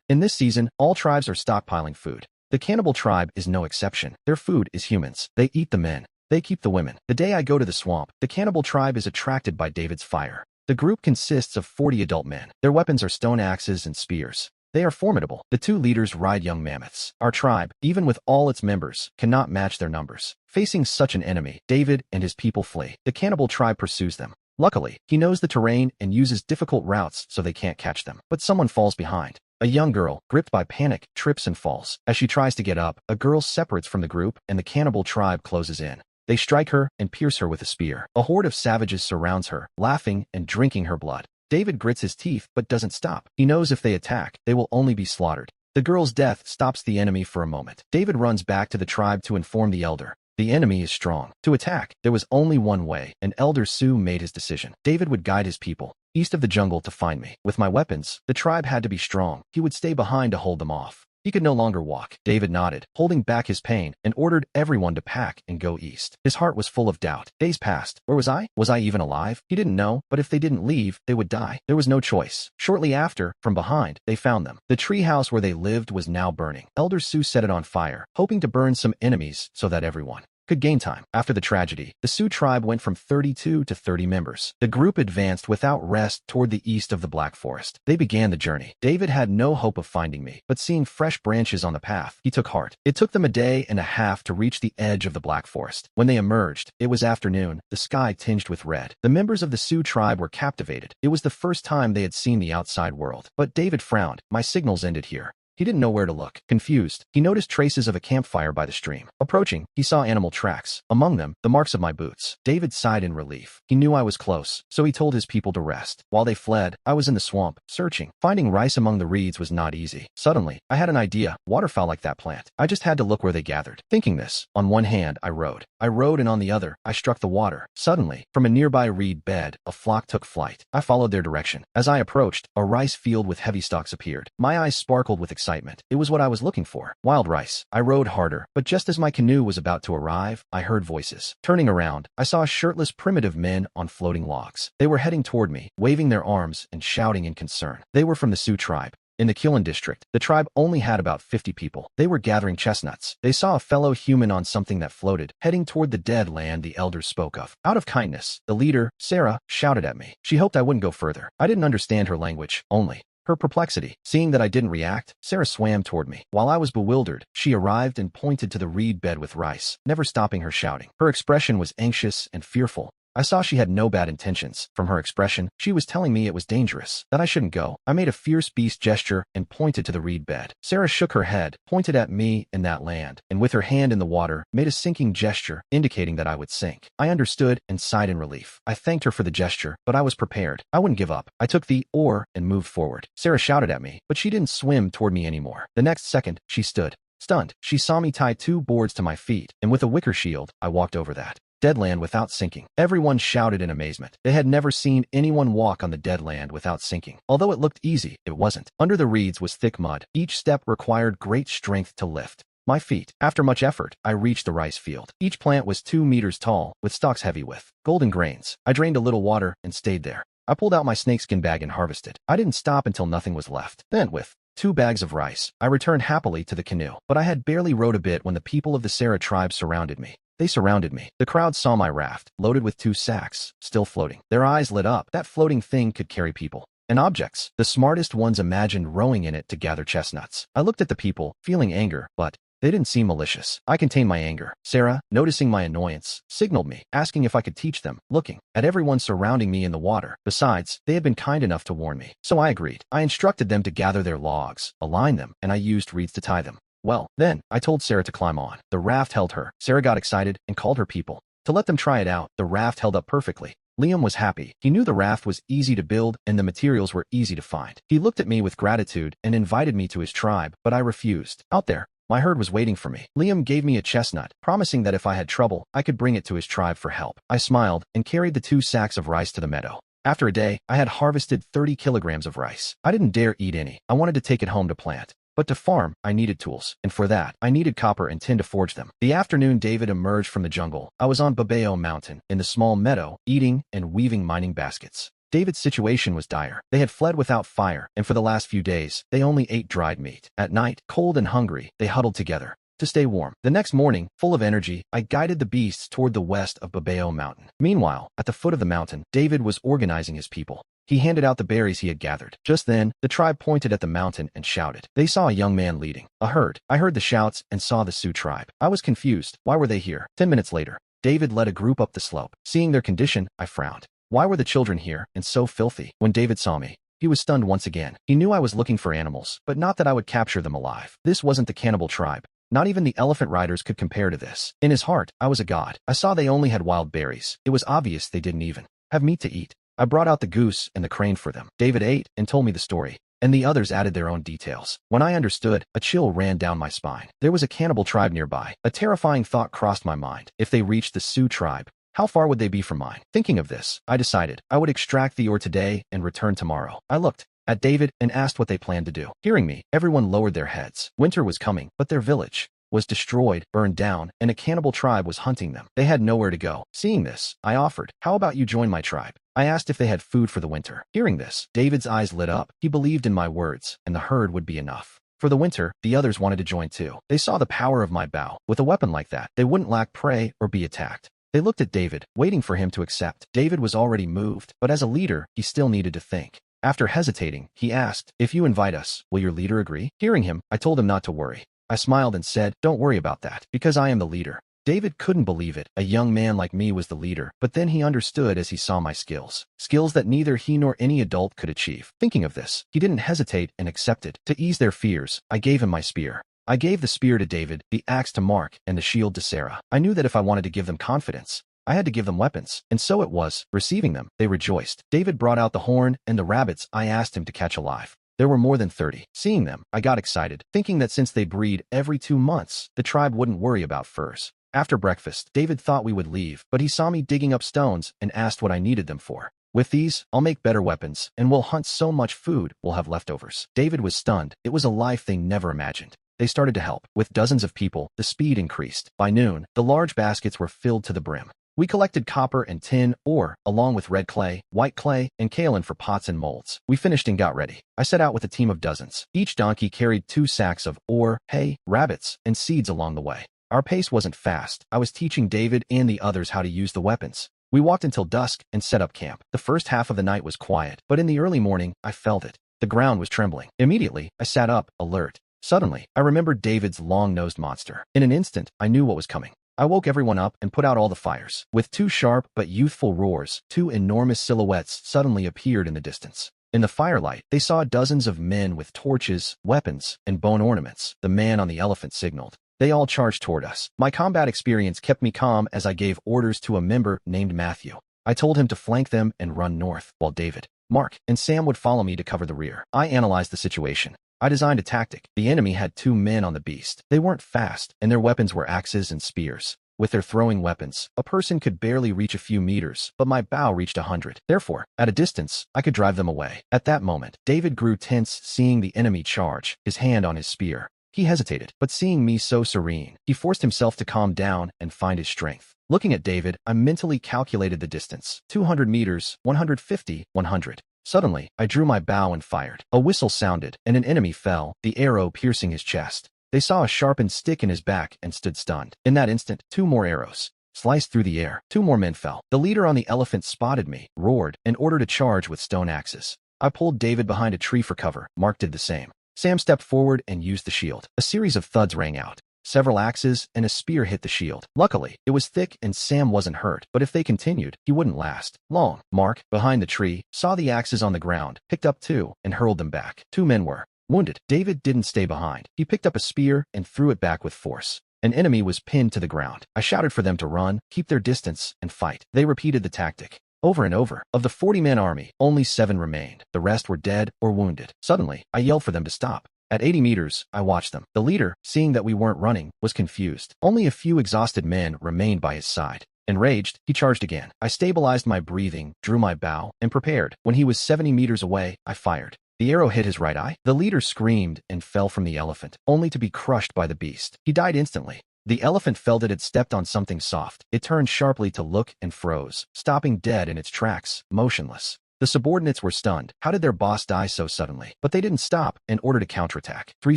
In this season, all tribes are stockpiling food. The cannibal tribe is no exception. Their food is humans. They eat the men. They keep the women. The day I go to the swamp, the cannibal tribe is attracted by David's fire. The group consists of 40 adult men. Their weapons are stone axes and spears. They are formidable. The 2 leaders ride young mammoths. Our tribe, even with all its members, cannot match their numbers. Facing such an enemy, David and his people flee. The cannibal tribe pursues them. Luckily, he knows the terrain and uses difficult routes so they can't catch them. But someone falls behind. A young girl, gripped by panic, trips and falls. As she tries to get up, a girl separates from the group and the cannibal tribe closes in. They strike her and pierce her with a spear. A horde of savages surrounds her, laughing and drinking her blood. David grits his teeth but doesn't stop. He knows if they attack, they will only be slaughtered. The girl's death stops the enemy for a moment. David runs back to the tribe to inform the elder. The enemy is strong. To attack, there was only one way, and Elder Sue made his decision. David would guide his people east of the jungle to find me. With my weapons, the tribe had to be strong. He would stay behind to hold them off. He could no longer walk. David nodded, holding back his pain, and ordered everyone to pack and go east. His heart was full of doubt. Days passed. Where was I? Was I even alive? He didn't know, but if they didn't leave, they would die. There was no choice. Shortly after, from behind, they found them. The treehouse where they lived was now burning. Elder Sue set it on fire, hoping to burn some enemies so that everyone could gain time. After the tragedy, the Sioux tribe went from 32 to 30 members. The group advanced without rest toward the east of the Black Forest. They began the journey. David had no hope of finding me, but seeing fresh branches on the path, he took heart. It took them a day and a half to reach the edge of the Black Forest. When they emerged, it was afternoon, the sky tinged with red. The members of the Sioux tribe were captivated. It was the first time they had seen the outside world. But David frowned. My signals ended here. He didn't know where to look. Confused, he noticed traces of a campfire by the stream. Approaching, he saw animal tracks. Among them, the marks of my boots. David sighed in relief. He knew I was close, so he told his people to rest. While they fled, I was in the swamp, searching. Finding rice among the reeds was not easy. Suddenly, I had an idea. Waterfowl like that plant. I just had to look where they gathered. Thinking this, on one hand, I rowed, and on the other, I struck the water. Suddenly, from a nearby reed bed, a flock took flight. I followed their direction. As I approached, a rice field with heavy stalks appeared. My eyes sparkled with excitement. It was what I was looking for. Wild rice. I rowed harder, but just as my canoe was about to arrive, I heard voices. Turning around, I saw shirtless primitive men on floating logs. They were heading toward me, waving their arms and shouting in concern. They were from the Sioux tribe. In the Killen district, the tribe only had about 50 people. They were gathering chestnuts. They saw a fellow human on something that floated, heading toward the dead land the elders spoke of. Out of kindness, the leader, Sarah, shouted at me. She hoped I wouldn't go further. I didn't understand her language, only her perplexity. Seeing that I didn't react, Sarah swam toward me. While I was bewildered, she arrived and pointed to the reed bed with rice, never stopping her shouting. Her expression was anxious and fearful. I saw she had no bad intentions. From her expression, she was telling me it was dangerous, that I shouldn't go. I made a fierce beast gesture and pointed to the reed bed. Sarah shook her head, pointed at me and that land, and with her hand in the water, made a sinking gesture, indicating that I would sink. I understood and sighed in relief. I thanked her for the gesture, but I was prepared. I wouldn't give up. I took the oar and moved forward. Sarah shouted at me, but she didn't swim toward me anymore. The next second, she stood. Stunned, she saw me tie 2 boards to my feet, and with a wicker shield, I walked over that dead land without sinking. Everyone shouted in amazement. They had never seen anyone walk on the dead land without sinking. Although it looked easy, it wasn't. Under the reeds was thick mud. Each step required great strength to lift my feet. After much effort, I reached the rice field. Each plant was 2 meters tall, with stalks heavy with golden grains. I drained a little water and stayed there. I pulled out my snakeskin bag and harvested. I didn't stop until nothing was left. Then, with 2 bags of rice, I returned happily to the canoe. But I had barely rowed a bit when the people of the Sarah tribe surrounded me. They surrounded me. The crowd saw my raft, loaded with 2 sacks, still floating. Their eyes lit up. That floating thing could carry people and objects. The smartest ones imagined rowing in it to gather chestnuts. I looked at the people, feeling anger, but they didn't seem malicious. I contained my anger. Sarah, noticing my annoyance, signaled me, asking if I could teach them, looking at everyone surrounding me in the water. Besides, they had been kind enough to warn me. So I agreed. I instructed them to gather their logs, align them, and I used reeds to tie them. Well, then, I told Sarah to climb on. The raft held her. Sarah got excited and called her people. To let them try it out, the raft held up perfectly. Liam was happy. He knew the raft was easy to build and the materials were easy to find. He looked at me with gratitude and invited me to his tribe, but I refused. Out there, my herd was waiting for me. Liam gave me a chestnut, promising that if I had trouble, I could bring it to his tribe for help. I smiled and carried the 2 sacks of rice to the meadow. After a day, I had harvested 30 kilograms of rice. I didn't dare eat any. I wanted to take it home to plant. But to farm, I needed tools, and for that, I needed copper and tin to forge them. The afternoon David emerged from the jungle. I was on Babeo Mountain, in the small meadow, eating and weaving mining baskets. David's situation was dire. They had fled without fire, and for the last few days, they only ate dried meat. At night, cold and hungry, they huddled together to stay warm. The next morning, full of energy, I guided the beasts toward the west of Babeo Mountain. Meanwhile, at the foot of the mountain, David was organizing his people. He handed out the berries he had gathered. Just then, the tribe pointed at the mountain and shouted. They saw a young man leading a herd. I heard the shouts and saw the Sioux tribe. I was confused. Why were they here? 10 minutes later, David led a group up the slope. Seeing their condition, I frowned. Why were the children here and so filthy? When David saw me, he was stunned once again. He knew I was looking for animals, but not that I would capture them alive. This wasn't the cannibal tribe. Not even the elephant riders could compare to this. In his heart, I was a god. I saw they only had wild berries. It was obvious they didn't even have meat to eat. I brought out the goose and the crane for them. David ate and told me the story, and the others added their own details. When I understood, a chill ran down my spine. There was a cannibal tribe nearby. A terrifying thought crossed my mind. If they reached the Sioux tribe, how far would they be from mine? Thinking of this, I decided I would extract the ore today and return tomorrow. I looked at David and asked what they planned to do. Hearing me, everyone lowered their heads. Winter was coming, but their village was destroyed, burned down, and a cannibal tribe was hunting them. They had nowhere to go. Seeing this, I offered, how about you join my tribe? I asked if they had food for the winter. Hearing this, David's eyes lit up. He believed in my words, and the herd would be enough. For the winter, the others wanted to join too. They saw the power of my bow. With a weapon like that, they wouldn't lack prey or be attacked. They looked at David, waiting for him to accept. David was already moved, but as a leader, he still needed to think. After hesitating, he asked, if you invite us, will your leader agree? Hearing him, I told him not to worry. I smiled and said, don't worry about that, because I am the leader. David couldn't believe it. A young man like me was the leader, but then he understood as he saw my skills. Skills that neither he nor any adult could achieve. Thinking of this, he didn't hesitate and accepted. To ease their fears, I gave him my spear. I gave the spear to David, the axe to Mark, and the shield to Sarah. I knew that if I wanted to give them confidence, I had to give them weapons, and so it was. Receiving them, they rejoiced. David brought out the horn and the rabbits I asked him to catch alive. There were more than 30. Seeing them, I got excited, thinking that since they breed every 2 months, the tribe wouldn't worry about furs. After breakfast, David thought we would leave, but he saw me digging up stones and asked what I needed them for. With these, I'll make better weapons, and we'll hunt so much food we'll have leftovers. David was stunned. It was a life they never imagined. They started to help. With dozens of people, the speed increased. By noon, the large baskets were filled to the brim. We collected copper and tin ore, along with red clay, white clay, and kaolin for pots and molds. We finished and got ready. I set out with a team of dozens. Each donkey carried 2 sacks of ore, hay, rabbits, and seeds along the way. Our pace wasn't fast. I was teaching David and the others how to use the weapons. We walked until dusk and set up camp. The first half of the night was quiet, but in the early morning, I felt it. The ground was trembling. Immediately, I sat up, alert. Suddenly, I remembered David's long-nosed monster. In an instant, I knew what was coming. I woke everyone up and put out all the fires. With 2 sharp but youthful roars, 2 enormous silhouettes suddenly appeared in the distance. In the firelight, they saw dozens of men with torches, weapons, and bone ornaments. The man on the elephant signaled. They all charged toward us. My combat experience kept me calm as I gave orders to a member named Matthew. I told him to flank them and run north, while David, Mark, and Sam would follow me to cover the rear. I analyzed the situation. I designed a tactic. The enemy had 2 men on the beast. They weren't fast, and their weapons were axes and spears. With their throwing weapons, a person could barely reach a few meters, but my bow reached 100. Therefore, at a distance, I could drive them away. At that moment, David grew tense seeing the enemy charge, his hand on his spear. He hesitated, but seeing me so serene, he forced himself to calm down and find his strength. Looking at David, I mentally calculated the distance. 200 meters, 150, 100. Suddenly, I drew my bow and fired. A whistle sounded, and an enemy fell, the arrow piercing his chest. They saw a sharpened stick in his back and stood stunned. In that instant, 2 more arrows sliced through the air. 2 more men fell. The leader on the elephant spotted me, roared, and ordered a charge with stone axes. I pulled David behind a tree for cover. Mark did the same. Sam stepped forward and used the shield. A series of thuds rang out. Several axes and a spear hit the shield. Luckily, it was thick and Sam wasn't hurt, but if they continued, he wouldn't last long. Mark, behind the tree, saw the axes on the ground, picked up 2, and hurled them back. 2 men were wounded. David didn't stay behind. He picked up a spear and threw it back with force. An enemy was pinned to the ground. I shouted for them to run, keep their distance, and fight. They repeated the tactic over and over. Of the 40-man army, only 7 remained. The rest were dead or wounded. Suddenly, I yelled for them to stop. At 80 meters, I watched them. The leader, seeing that we weren't running, was confused. Only a few exhausted men remained by his side. Enraged, he charged again. I stabilized my breathing, drew my bow, and prepared. When he was 70 meters away, I fired. The arrow hit his right eye. The leader screamed and fell from the elephant, only to be crushed by the beast. He died instantly. The elephant felt it had stepped on something soft. It turned sharply to look and froze, stopping dead in its tracks, motionless. The subordinates were stunned. How did their boss die so suddenly? But they didn't stop in order to counterattack. 3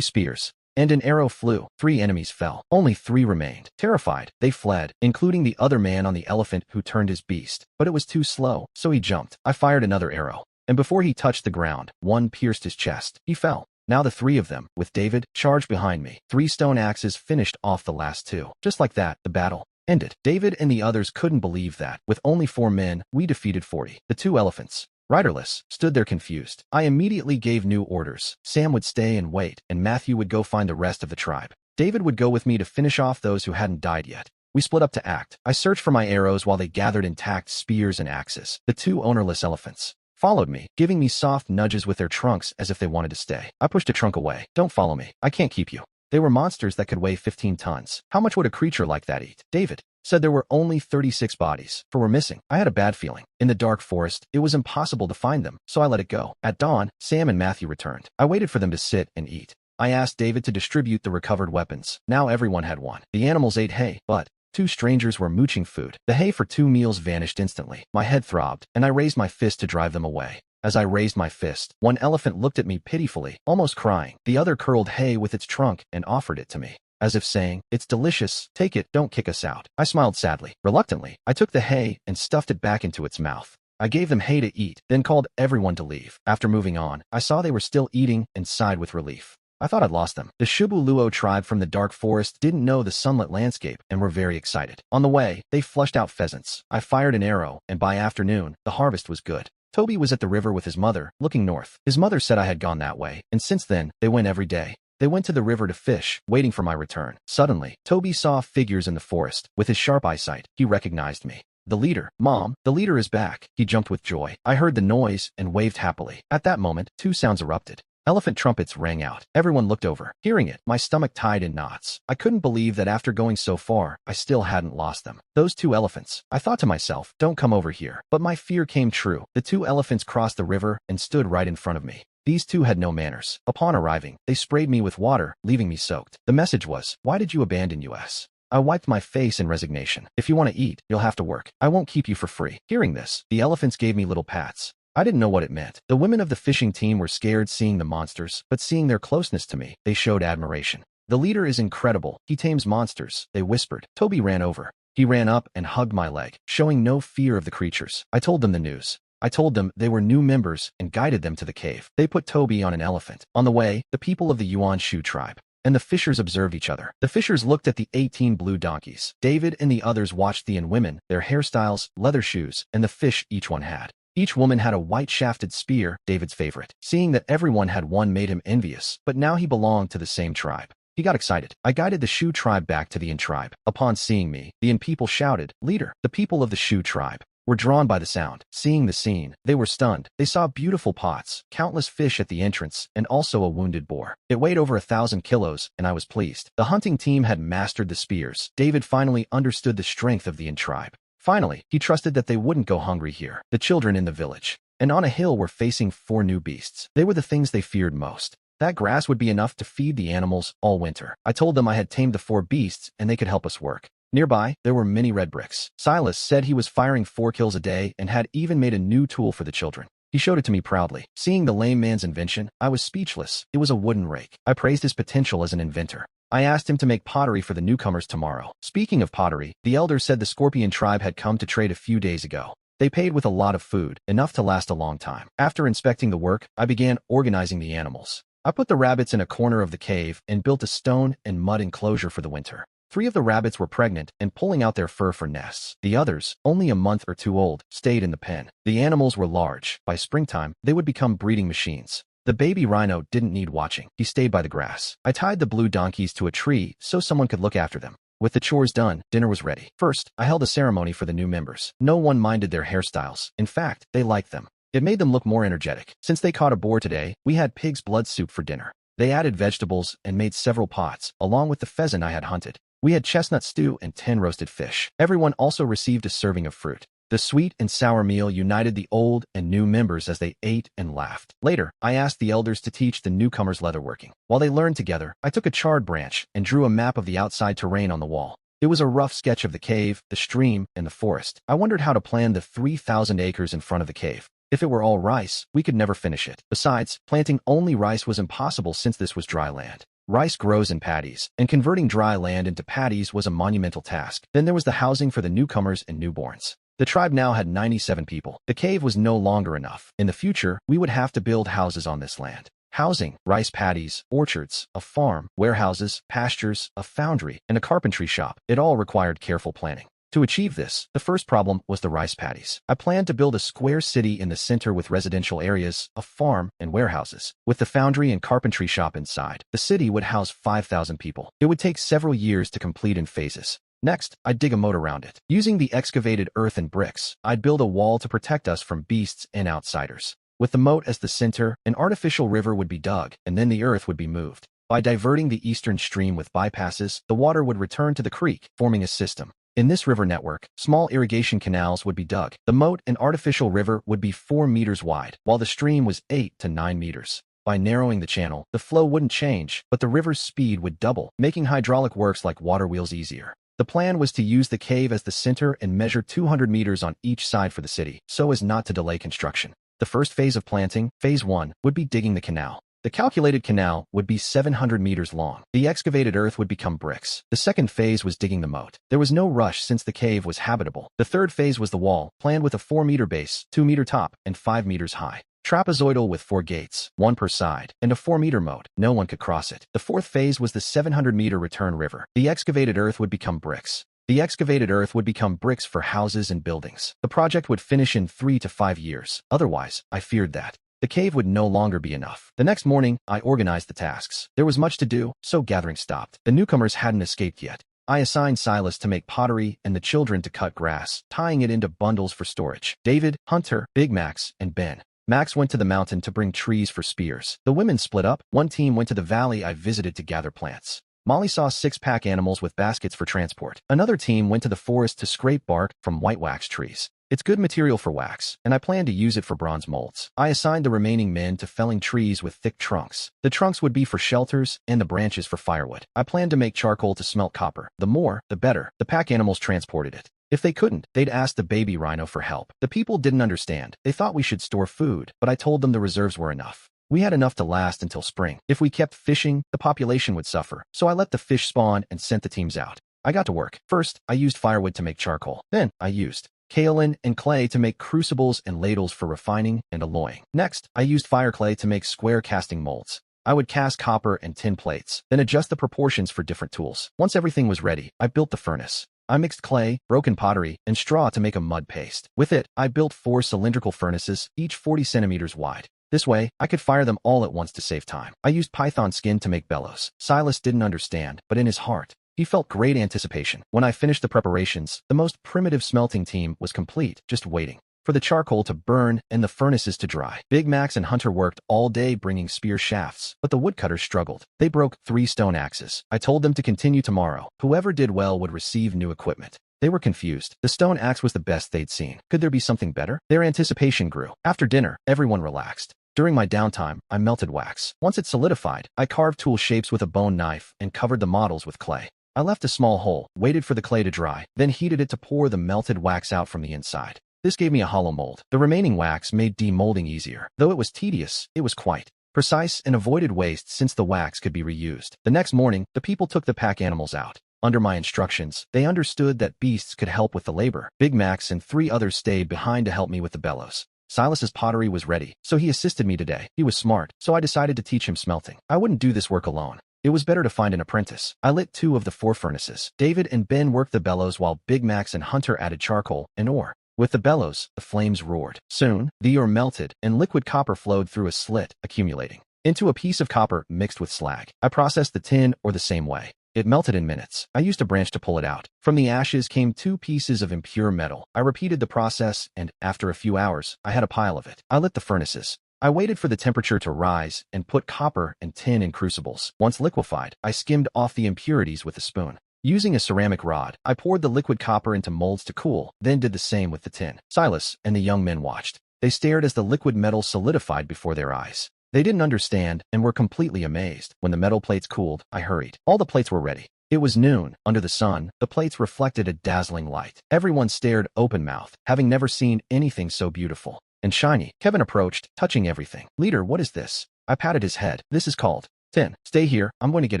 spears and an arrow flew. 3 enemies fell. Only 3 remained. Terrified, they fled, including the other man on the elephant who turned his beast. But it was too slow, so he jumped. I fired another arrow, and before he touched the ground, one pierced his chest. He fell. Now the 3 of them, with David, charged behind me. 3 stone axes finished off the last 2. Just like that, the battle ended. David and the others couldn't believe that, with only 4 men, we defeated 40. The 2 elephants, riderless, stood there confused. I immediately gave new orders. Sam would stay and wait, and Matthew would go find the rest of the tribe. David would go with me to finish off those who hadn't died yet. We split up to act. I searched for my arrows while they gathered intact spears and axes. The 2 ownerless elephants followed me, giving me soft nudges with their trunks as if they wanted to stay. I pushed a trunk away. Don't follow me. I can't keep you. They were monsters that could weigh 15 tons. How much would a creature like that eat? David said there were only 36 bodies, 4 were missing. I had a bad feeling. In the dark forest, it was impossible to find them, so I let it go. At dawn, Sam and Matthew returned. I waited for them to sit and eat. I asked David to distribute the recovered weapons. Now everyone had one. The animals ate hay, but 2 strangers were mooching food. The hay for 2 meals vanished instantly. My head throbbed, and I raised my fist to drive them away. As I raised my fist, one elephant looked at me pitifully, almost crying. The other curled hay with its trunk and offered it to me, as if saying, "It's delicious. Take it, don't kick us out." I smiled sadly. Reluctantly, I took the hay and stuffed it back into its mouth. I gave them hay to eat, then called everyone to leave. After moving on, I saw they were still eating and sighed with relief. I thought I'd lost them. The Shubuluo tribe from the dark forest didn't know the sunlit landscape and were very excited. On the way, they flushed out pheasants. I fired an arrow, and by afternoon, the harvest was good. Toby was at the river with his mother, looking north. His mother said I had gone that way, and since then, they went every day. They went to the river to fish, waiting for my return. Suddenly, Toby saw figures in the forest. With his sharp eyesight, he recognized me. The leader. Mom, the leader is back. He jumped with joy. I heard the noise and waved happily. At that moment, 2 sounds erupted. Elephant trumpets rang out. Everyone looked over. Hearing it, my stomach tied in knots. I couldn't believe that after going so far, I still hadn't lost them. Those 2 elephants. I thought to myself, don't come over here. But my fear came true. The 2 elephants crossed the river and stood right in front of me. These 2 had no manners. Upon arriving, they sprayed me with water, leaving me soaked. The message was, "Why did you abandon us?" I wiped my face in resignation. "If you want to eat, you'll have to work. I won't keep you for free." Hearing this, the elephants gave me little pats. I didn't know what it meant. The women of the fishing team were scared seeing the monsters, but seeing their closeness to me, they showed admiration. "The leader is incredible. He tames monsters," they whispered. Toby ran over. He ran up and hugged my leg, showing no fear of the creatures. I told them the news. I told them they were new members and guided them to the cave. They put Toby on an elephant. On the way, the people of the Yuan Shu tribe and the fishers observed each other. The fishers looked at the 18 blue donkeys. David and the others watched the women, their hairstyles, leather shoes, and the fish each one had. Each woman had a white-shafted spear, David's favorite. Seeing that everyone had one made him envious, but now he belonged to the same tribe. He got excited. I guided the Shu tribe back to the Yin tribe. Upon seeing me, the Yin people shouted, "Leader!" The people of the Shu tribe were drawn by the sound. Seeing the scene, they were stunned. They saw beautiful pots, countless fish at the entrance, and also a wounded boar. It weighed over 1,000 kilos, and I was pleased. The hunting team had mastered the spears. David finally understood the strength of the Yin tribe. Finally, he trusted that they wouldn't go hungry here. The children in the village and on a hill were facing 4 new beasts. They were the things they feared most. That grass would be enough to feed the animals all winter. I told them I had tamed the 4 beasts and they could help us work. Nearby, there were many red bricks. Silas said he was firing 4 kills a day and had even made a new tool for the children. He showed it to me proudly. Seeing the lame man's invention, I was speechless. It was a wooden rake. I praised his potential as an inventor. I asked him to make pottery for the newcomers tomorrow. Speaking of pottery, the elder said the Scorpion tribe had come to trade a few days ago. They paid with a lot of food, enough to last a long time. After inspecting the work, I began organizing the animals. I put the rabbits in a corner of the cave and built a stone and mud enclosure for the winter. 3 of the rabbits were pregnant and pulling out their fur for nests. The others, only a month or 2 old, stayed in the pen. The animals were large. By springtime, they would become breeding machines. The baby rhino didn't need watching. He stayed by the grass. I tied the blue donkeys to a tree so someone could look after them. With the chores done, dinner was ready. First, I held a ceremony for the new members. No one minded their hairstyles. In fact, they liked them. It made them look more energetic. Since they caught a boar today, we had pig's blood soup for dinner. They added vegetables and made several pots, along with the pheasant I had hunted. We had chestnut stew and 10 roasted fish. Everyone also received a serving of fruit. The sweet and sour meal united the old and new members as they ate and laughed. Later, I asked the elders to teach the newcomers leatherworking. While they learned together, I took a charred branch and drew a map of the outside terrain on the wall. It was a rough sketch of the cave, the stream, and the forest. I wondered how to plan the 3,000 acres in front of the cave. If it were all rice, we could never finish it. Besides, planting only rice was impossible since this was dry land. Rice grows in paddies, and converting dry land into paddies was a monumental task. Then there was the housing for the newcomers and newborns. The tribe now had 97 people. The cave was no longer enough. In the future, we would have to build houses on this land. Housing, rice paddies, orchards, a farm, warehouses, pastures, a foundry, and a carpentry shop. It all required careful planning. To achieve this, the first problem was the rice paddies. I planned to build a square city in the center with residential areas, a farm, and warehouses. With the foundry and carpentry shop inside, the city would house 5,000 people. It would take several years to complete in phases. Next, I'd dig a moat around it. Using the excavated earth and bricks, I'd build a wall to protect us from beasts and outsiders. With the moat as the center, an artificial river would be dug, and then the earth would be moved. By diverting the eastern stream with bypasses, the water would return to the creek, forming a system. In this river network, small irrigation canals would be dug. The moat and artificial river would be 4 meters wide, while the stream was 8 to 9 meters. By narrowing the channel, the flow wouldn't change, but the river's speed would double, making hydraulic works like water wheels easier. The plan was to use the cave as the center and measure 200 meters on each side for the city, so as not to delay construction. The first phase of planting, phase 1, would be digging the canal. The calculated canal would be 700 meters long. The excavated earth would become bricks. The second phase was digging the moat. There was no rush since the cave was habitable. The third phase was the wall, planned with a 4-meter base, 2-meter top, and 5 meters high. Trapezoidal with 4 gates, 1 per side, and a 4-meter moat. No one could cross it. The fourth phase was the 700-meter return river. The excavated earth would become bricks. The excavated earth would become bricks for houses and buildings. The project would finish in 3 to 5 years. Otherwise, I feared that the cave would no longer be enough. The next morning, I organized the tasks. There was much to do, so gathering stopped. The newcomers hadn't escaped yet. I assigned Silas to make pottery and the children to cut grass, tying it into bundles for storage. David, Hunter, Big Max, and Ben. Max went to the mountain to bring trees for spears. The women split up. One team went to the valley I visited to gather plants. Molly saw 6 pack animals with baskets for transport. Another team went to the forest to scrape bark from white wax trees. It's good material for wax, and I plan to use it for bronze molds. I assigned the remaining men to felling trees with thick trunks. The trunks would be for shelters and the branches for firewood. I planned to make charcoal to smelt copper. The more, the better. The pack animals transported it. If they couldn't, they'd ask the baby rhino for help. The people didn't understand. They thought we should store food, but I told them the reserves were enough. We had enough to last until spring. If we kept fishing, the population would suffer. So I let the fish spawn and sent the teams out. I got to work. First, I used firewood to make charcoal. Then, I used kaolin and clay to make crucibles and ladles for refining and alloying. Next, I used fire clay to make square casting molds. I would cast copper and tin plates, then adjust the proportions for different tools. Once everything was ready, I built the furnace. I mixed clay, broken pottery, and straw to make a mud paste. With it, I built 4 cylindrical furnaces, each 40 centimeters wide. This way, I could fire them all at once to save time. I used python skin to make bellows. Silas didn't understand, but in his heart, he felt great anticipation. When I finished the preparations, the most primitive smelting team was complete, just waiting for the charcoal to burn and the furnaces to dry. Big Max and Hunter worked all day bringing spear shafts, but the woodcutters struggled. They broke 3 stone axes. I told them to continue tomorrow. Whoever did well would receive new equipment. They were confused. The stone axe was the best they'd seen. Could there be something better? Their anticipation grew. After dinner, everyone relaxed. During my downtime, I melted wax. Once it solidified, I carved tool shapes with a bone knife and covered the models with clay. I left a small hole, waited for the clay to dry, then heated it to pour the melted wax out from the inside. This gave me a hollow mold. The remaining wax made demolding easier. Though it was tedious, it was quite precise and avoided waste since the wax could be reused. The next morning, the people took the pack animals out. Under my instructions, they understood that beasts could help with the labor. Big Max and 3 others stayed behind to help me with the bellows. Silas's pottery was ready, so he assisted me today. He was smart, so I decided to teach him smelting. I wouldn't do this work alone. It was better to find an apprentice. I lit 2 of the 4 furnaces. David and Ben worked the bellows while Big Max and Hunter added charcoal and ore. With the bellows, the flames roared. Soon, the ore melted, and liquid copper flowed through a slit, accumulating into a piece of copper mixed with slag. I processed the tin ore the same way. It melted in minutes. I used a branch to pull it out. From the ashes came 2 pieces of impure metal. I repeated the process, and after a few hours, I had a pile of it. I lit the furnaces. I waited for the temperature to rise and put copper and tin in crucibles. Once liquefied, I skimmed off the impurities with a spoon. Using a ceramic rod, I poured the liquid copper into molds to cool, then did the same with the tin. Silas and the young men watched. They stared as the liquid metal solidified before their eyes. They didn't understand and were completely amazed. When the metal plates cooled, I hurried. All the plates were ready. It was noon. Under the sun, the plates reflected a dazzling light. Everyone stared open-mouthed, having never seen anything so beautiful and shiny. Kevin approached, touching everything. "Leader, what is this?" I patted his head. "This is called tin. Stay here, I'm going to get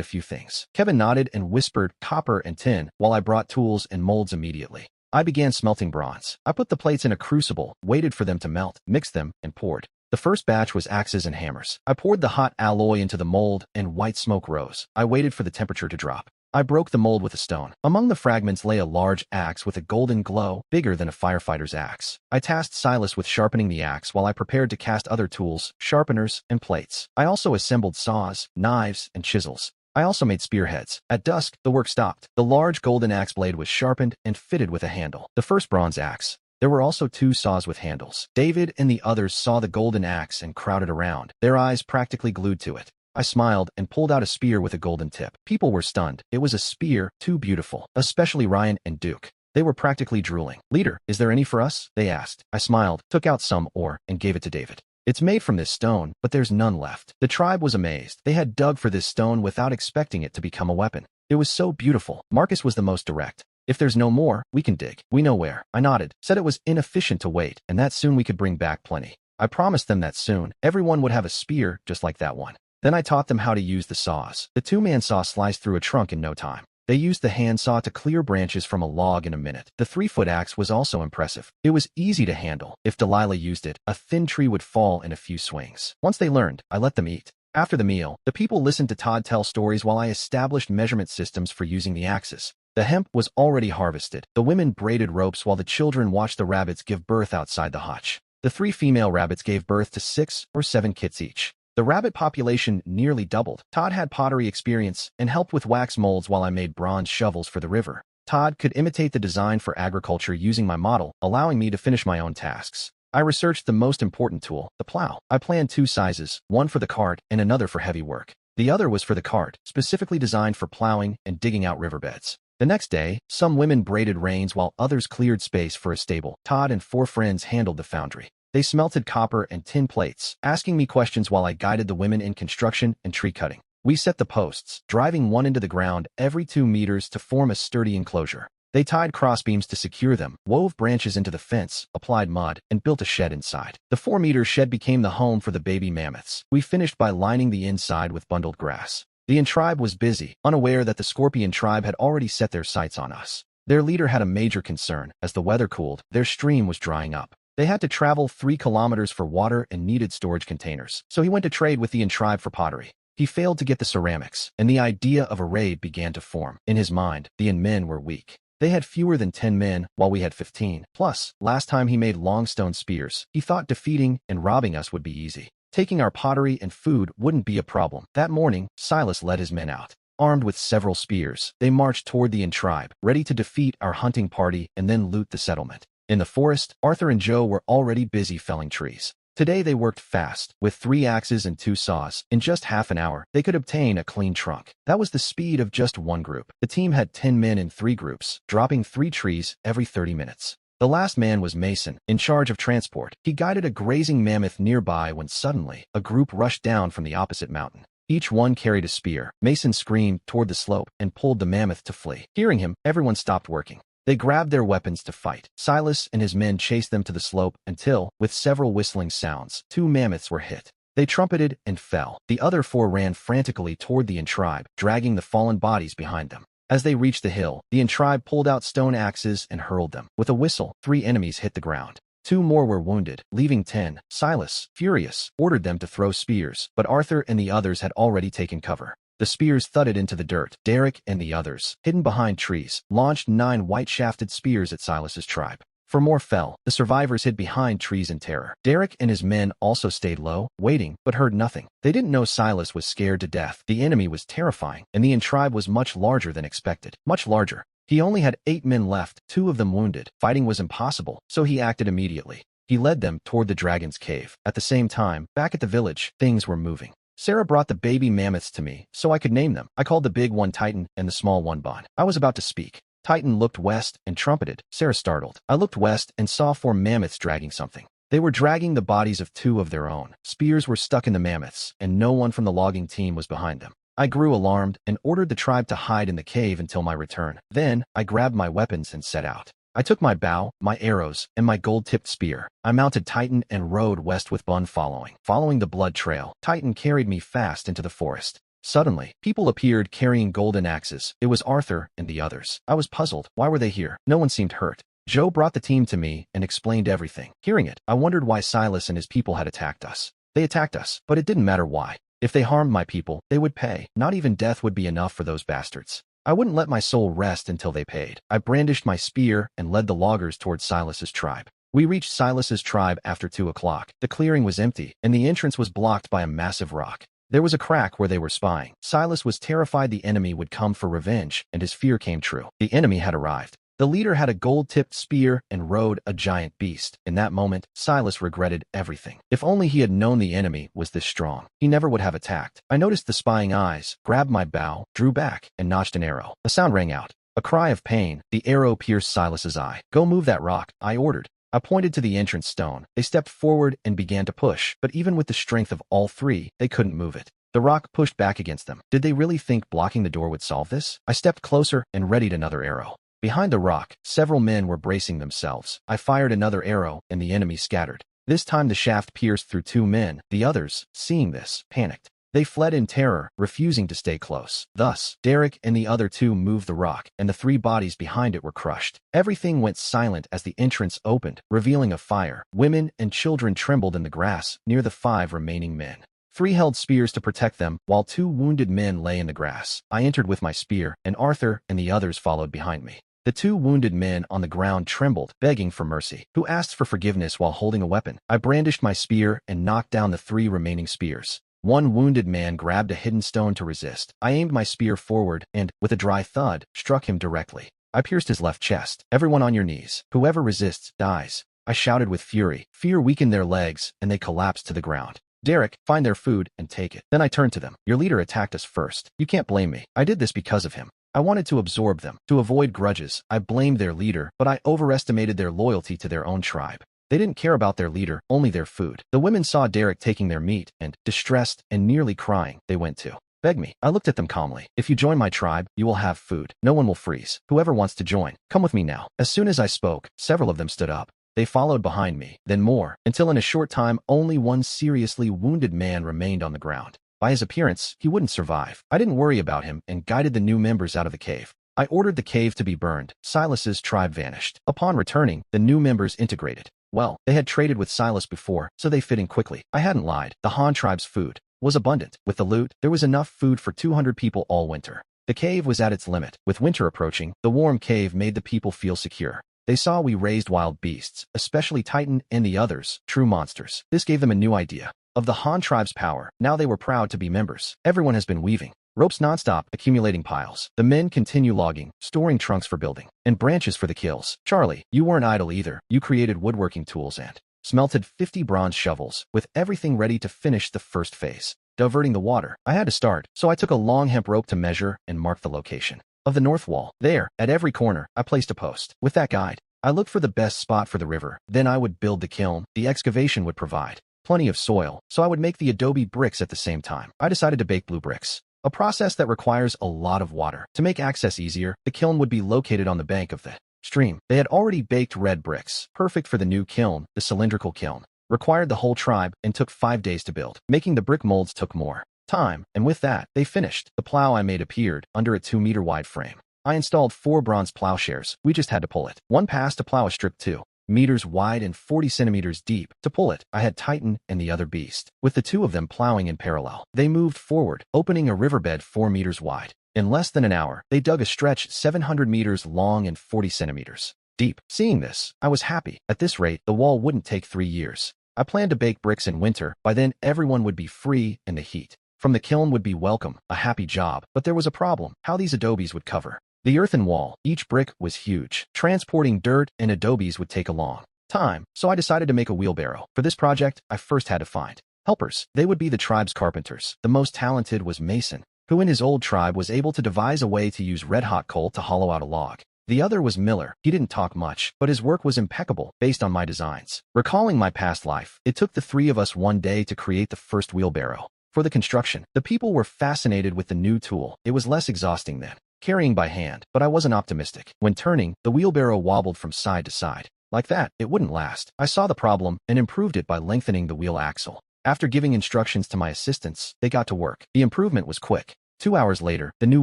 a few things." Kevin nodded and whispered copper and tin while I brought tools and molds immediately. I began smelting bronze. I put the plates in a crucible, waited for them to melt, mixed them, and poured. The first batch was axes and hammers. I poured the hot alloy into the mold, and white smoke rose. I waited for the temperature to drop. I broke the mold with a stone. Among the fragments lay a large axe with a golden glow, bigger than a firefighter's axe. I tasked Silas with sharpening the axe while I prepared to cast other tools, sharpeners, and plates. I also assembled saws, knives, and chisels. I also made spearheads. At dusk, the work stopped. The large golden axe blade was sharpened and fitted with a handle. The first bronze axe. There were also 2 saws with handles. David and the others saw the golden axe and crowded around, their eyes practically glued to it. I smiled and pulled out a spear with a golden tip. People were stunned. It was a spear, too beautiful, especially Ryan and Duke. They were practically drooling. "Leader, is there any for us?" they asked. I smiled, took out some ore, and gave it to David. "It's made from this stone, but there's none left." The tribe was amazed. They had dug for this stone without expecting it to become a weapon. It was so beautiful. Marcus was the most direct. "If there's no more, we can dig. We know where." I nodded, said it was inefficient to wait, and that soon we could bring back plenty. I promised them that soon, everyone would have a spear just like that one. Then I taught them how to use the saws. The 2-man saw sliced through a trunk in no time. They used the hand saw to clear branches from a log in a minute. The 3-foot axe was also impressive. It was easy to handle. If Delilah used it, a thin tree would fall in a few swings. Once they learned, I let them eat. After the meal, the people listened to Todd tell stories while I established measurement systems for using the axes. The hemp was already harvested. The women braided ropes while the children watched the rabbits give birth outside the hutch. The 3 female rabbits gave birth to 6 or 7 kits each. The rabbit population nearly doubled. Todd had pottery experience and helped with wax molds while I made bronze shovels for the river. Todd could imitate the design for agriculture using my model, allowing me to finish my own tasks. I researched the most important tool, the plow. I planned 2 sizes, one for the cart and another for heavy work. The other was for the cart, specifically designed for plowing and digging out riverbeds. The next day, some women braided reins while others cleared space for a stable. Todd and 4 friends handled the foundry. They smelted copper and tin plates, asking me questions while I guided the women in construction and tree cutting. We set the posts, driving one into the ground every 2 meters to form a sturdy enclosure. They tied crossbeams to secure them, wove branches into the fence, applied mud, and built a shed inside. The 4-meter shed became the home for the baby mammoths. We finished by lining the inside with bundled grass. The tribe was busy, unaware that the scorpion tribe had already set their sights on us. Their leader had a major concern. As the weather cooled, their stream was drying up. They had to travel 3 kilometers for water and needed storage containers, so he went to trade with the tribe for pottery. He failed to get the ceramics, and the idea of a raid began to form. In his mind, the men were weak. They had fewer than 10 men, while we had 15. Plus, last time he made long stone spears, he thought defeating and robbing us would be easy. Taking our pottery and food wouldn't be a problem. That morning, Silas led his men out. Armed with several spears, they marched toward the tribe, ready to defeat our hunting party and then loot the settlement. In the forest, Arthur and Joe were already busy felling trees. Today they worked fast. With 3 axes and 2 saws, in just half an hour, they could obtain a clean trunk. That was the speed of just one group. The team had 10 men in 3 groups, dropping 3 trees every 30 minutes. The last man was Mason, in charge of transport. He guided a grazing mammoth nearby when suddenly, a group rushed down from the opposite mountain. Each one carried a spear. Mason screamed toward the slope and pulled the mammoth to flee. Hearing him, everyone stopped working. They grabbed their weapons to fight. Silas and his men chased them to the slope until, with several whistling sounds, 2 mammoths were hit. They trumpeted and fell. The other 4 ran frantically toward the tribe, dragging the fallen bodies behind them. As they reached the hill, the tribe pulled out stone axes and hurled them. With a whistle, 3 enemies hit the ground. 2 more were wounded, leaving 10. Silas, furious, ordered them to throw spears, but Arthur and the others had already taken cover. The spears thudded into the dirt. Derek and the others, hidden behind trees, launched 9 white-shafted spears at Silas's tribe. For more fell. The survivors hid behind trees in terror. Derek and his men also stayed low, waiting, but heard nothing. They didn't know Silas was scared to death. The enemy was terrifying, and the tribe was much larger than expected. Much larger. He only had 8 men left, 2 of them wounded. Fighting was impossible, so he acted immediately. He led them toward the dragon's cave. At the same time, back at the village, things were moving. Sarah brought the baby mammoths to me, so I could name them. I called the big one Titan and the small one Bond. I was about to speak. Titan looked west and trumpeted. Sarah startled. I looked west and saw 4 mammoths dragging something. They were dragging the bodies of 2 of their own. Spears were stuck in the mammoths, and no one from the logging team was behind them. I grew alarmed and ordered the tribe to hide in the cave until my return. Then, I grabbed my weapons and set out. I took my bow, my arrows, and my gold-tipped spear. I mounted Titan and rode west with Bun following. Following the blood trail, Titan carried me fast into the forest. Suddenly, people appeared carrying golden axes. It was Arthur and the others. I was puzzled. Why were they here? No one seemed hurt. Joe brought the team to me and explained everything. Hearing it, I wondered why Silas and his people had attacked us. They attacked us, but it didn't matter why. If they harmed my people, they would pay. Not even death would be enough for those bastards. I wouldn't let my soul rest until they paid. I brandished my spear and led the loggers toward Silas's tribe. We reached Silas's tribe after 2 o'clock. The clearing was empty, and the entrance was blocked by a massive rock. There was a crack where they were spying. Silas was terrified the enemy would come for revenge, and his fear came true. The enemy had arrived. The leader had a gold-tipped spear and rode a giant beast. In that moment, Silas regretted everything. If only he had known the enemy was this strong, he never would have attacked. I noticed the spying eyes, grabbed my bow, drew back, and notched an arrow. A sound rang out. A cry of pain. The arrow pierced Silas's eye. Go move that rock, I ordered. I pointed to the entrance stone. They stepped forward and began to push, but even with the strength of all 3, they couldn't move it. The rock pushed back against them. Did they really think blocking the door would solve this? I stepped closer and readied another arrow. Behind the rock, several men were bracing themselves. I fired another arrow, and the enemy scattered. This time the shaft pierced through 2 men. The others, seeing this, panicked. They fled in terror, refusing to stay close. Thus, Derek and the other 2 moved the rock, and the 3 bodies behind it were crushed. Everything went silent as the entrance opened, revealing a fire. Women and children trembled in the grass near the 5 remaining men. 3 held spears to protect them, while 2 wounded men lay in the grass. I entered with my spear, and Arthur and the others followed behind me. The 2 wounded men on the ground trembled, begging for mercy. Who asked for forgiveness while holding a weapon? I brandished my spear and knocked down the 3 remaining spears. 1 wounded man grabbed a hidden stone to resist. I aimed my spear forward and, with a dry thud, struck him directly. I pierced his left chest. Everyone on your knees. Whoever resists, dies. I shouted with fury. Fear weakened their legs, and they collapsed to the ground. Derek, find their food and take it. Then I turned to them. Your leader attacked us first. You can't blame me. I did this because of him. I wanted to absorb them. To avoid grudges, I blamed their leader, but I overestimated their loyalty to their own tribe. They didn't care about their leader, only their food. The women saw Derek taking their meat, and, distressed and nearly crying, they went to beg me. I looked at them calmly. If you join my tribe, you will have food. No one will freeze. Whoever wants to join, come with me now. As soon as I spoke, several of them stood up. They followed behind me, then more, until in a short time only 1 seriously wounded man remained on the ground. By his appearance, he wouldn't survive. I didn't worry about him and guided the new members out of the cave. I ordered the cave to be burned. Silas's tribe vanished. Upon returning, the new members integrated. Well, they had traded with Silas before, so they fit in quickly. I hadn't lied. The Han tribe's food was abundant. With the loot, there was enough food for 200 people all winter. The cave was at its limit. With winter approaching, the warm cave made the people feel secure. They saw we raised wild beasts, especially Titan and the others, true monsters. This gave them a new idea of the Han tribe's power. Now they were proud to be members. Everyone has been weaving ropes nonstop, accumulating piles. The men continue logging, storing trunks for building, and branches for the kills. Charlie, you weren't idle either. You created woodworking tools and smelted 50 bronze shovels, with everything ready to finish the first phase. Diverting the water. I had to start, so I took a long hemp rope to measure and mark the location of the north wall. There, at every corner, I placed a post. With that guide, I looked for the best spot for the river. Then I would build the kiln. The excavation would provide plenty of soil, so I would make the adobe bricks at the same time. I decided to bake blue bricks, a process that requires a lot of water. To make access easier, the kiln would be located on the bank of the stream. They had already baked red bricks, perfect for the new kiln. The cylindrical kiln required the whole tribe and took 5 days to build. Making the brick molds took more time, and with that, they finished. The plow I made appeared under a 2-meter wide frame. I installed 4 bronze plowshares. We just had to pull it. One passed to plow a strip 2 meters wide and 40 centimeters deep. To pull it, I had Titan and the other beast, with the 2 of them plowing in parallel. They moved forward, opening a riverbed 4 meters wide. In less than an hour, they dug a stretch 700 meters long and 40 centimeters deep. Seeing this, I was happy. At this rate, the wall wouldn't take 3 years. I planned to bake bricks in winter. By then, everyone would be free and the heat from the kiln would be welcome, a happy job. But there was a problem: how these adobes would cover the earthen wall. Each brick was huge. Transporting dirt and adobes would take a long time, so I decided to make a wheelbarrow. For this project, I first had to find helpers. They would be the tribe's carpenters. The most talented was Mason, who in his old tribe was able to devise a way to use red-hot coal to hollow out a log. The other was Miller. He didn't talk much, but his work was impeccable, based on my designs. Recalling my past life, it took the three of us one day to create the first wheelbarrow. For the construction, the people were fascinated with the new tool. It was less exhausting than carrying by hand, but I wasn't optimistic. When turning, the wheelbarrow wobbled from side to side. Like that, it wouldn't last. I saw the problem and improved it by lengthening the wheel axle. After giving instructions to my assistants, they got to work. The improvement was quick. 2 hours later, the new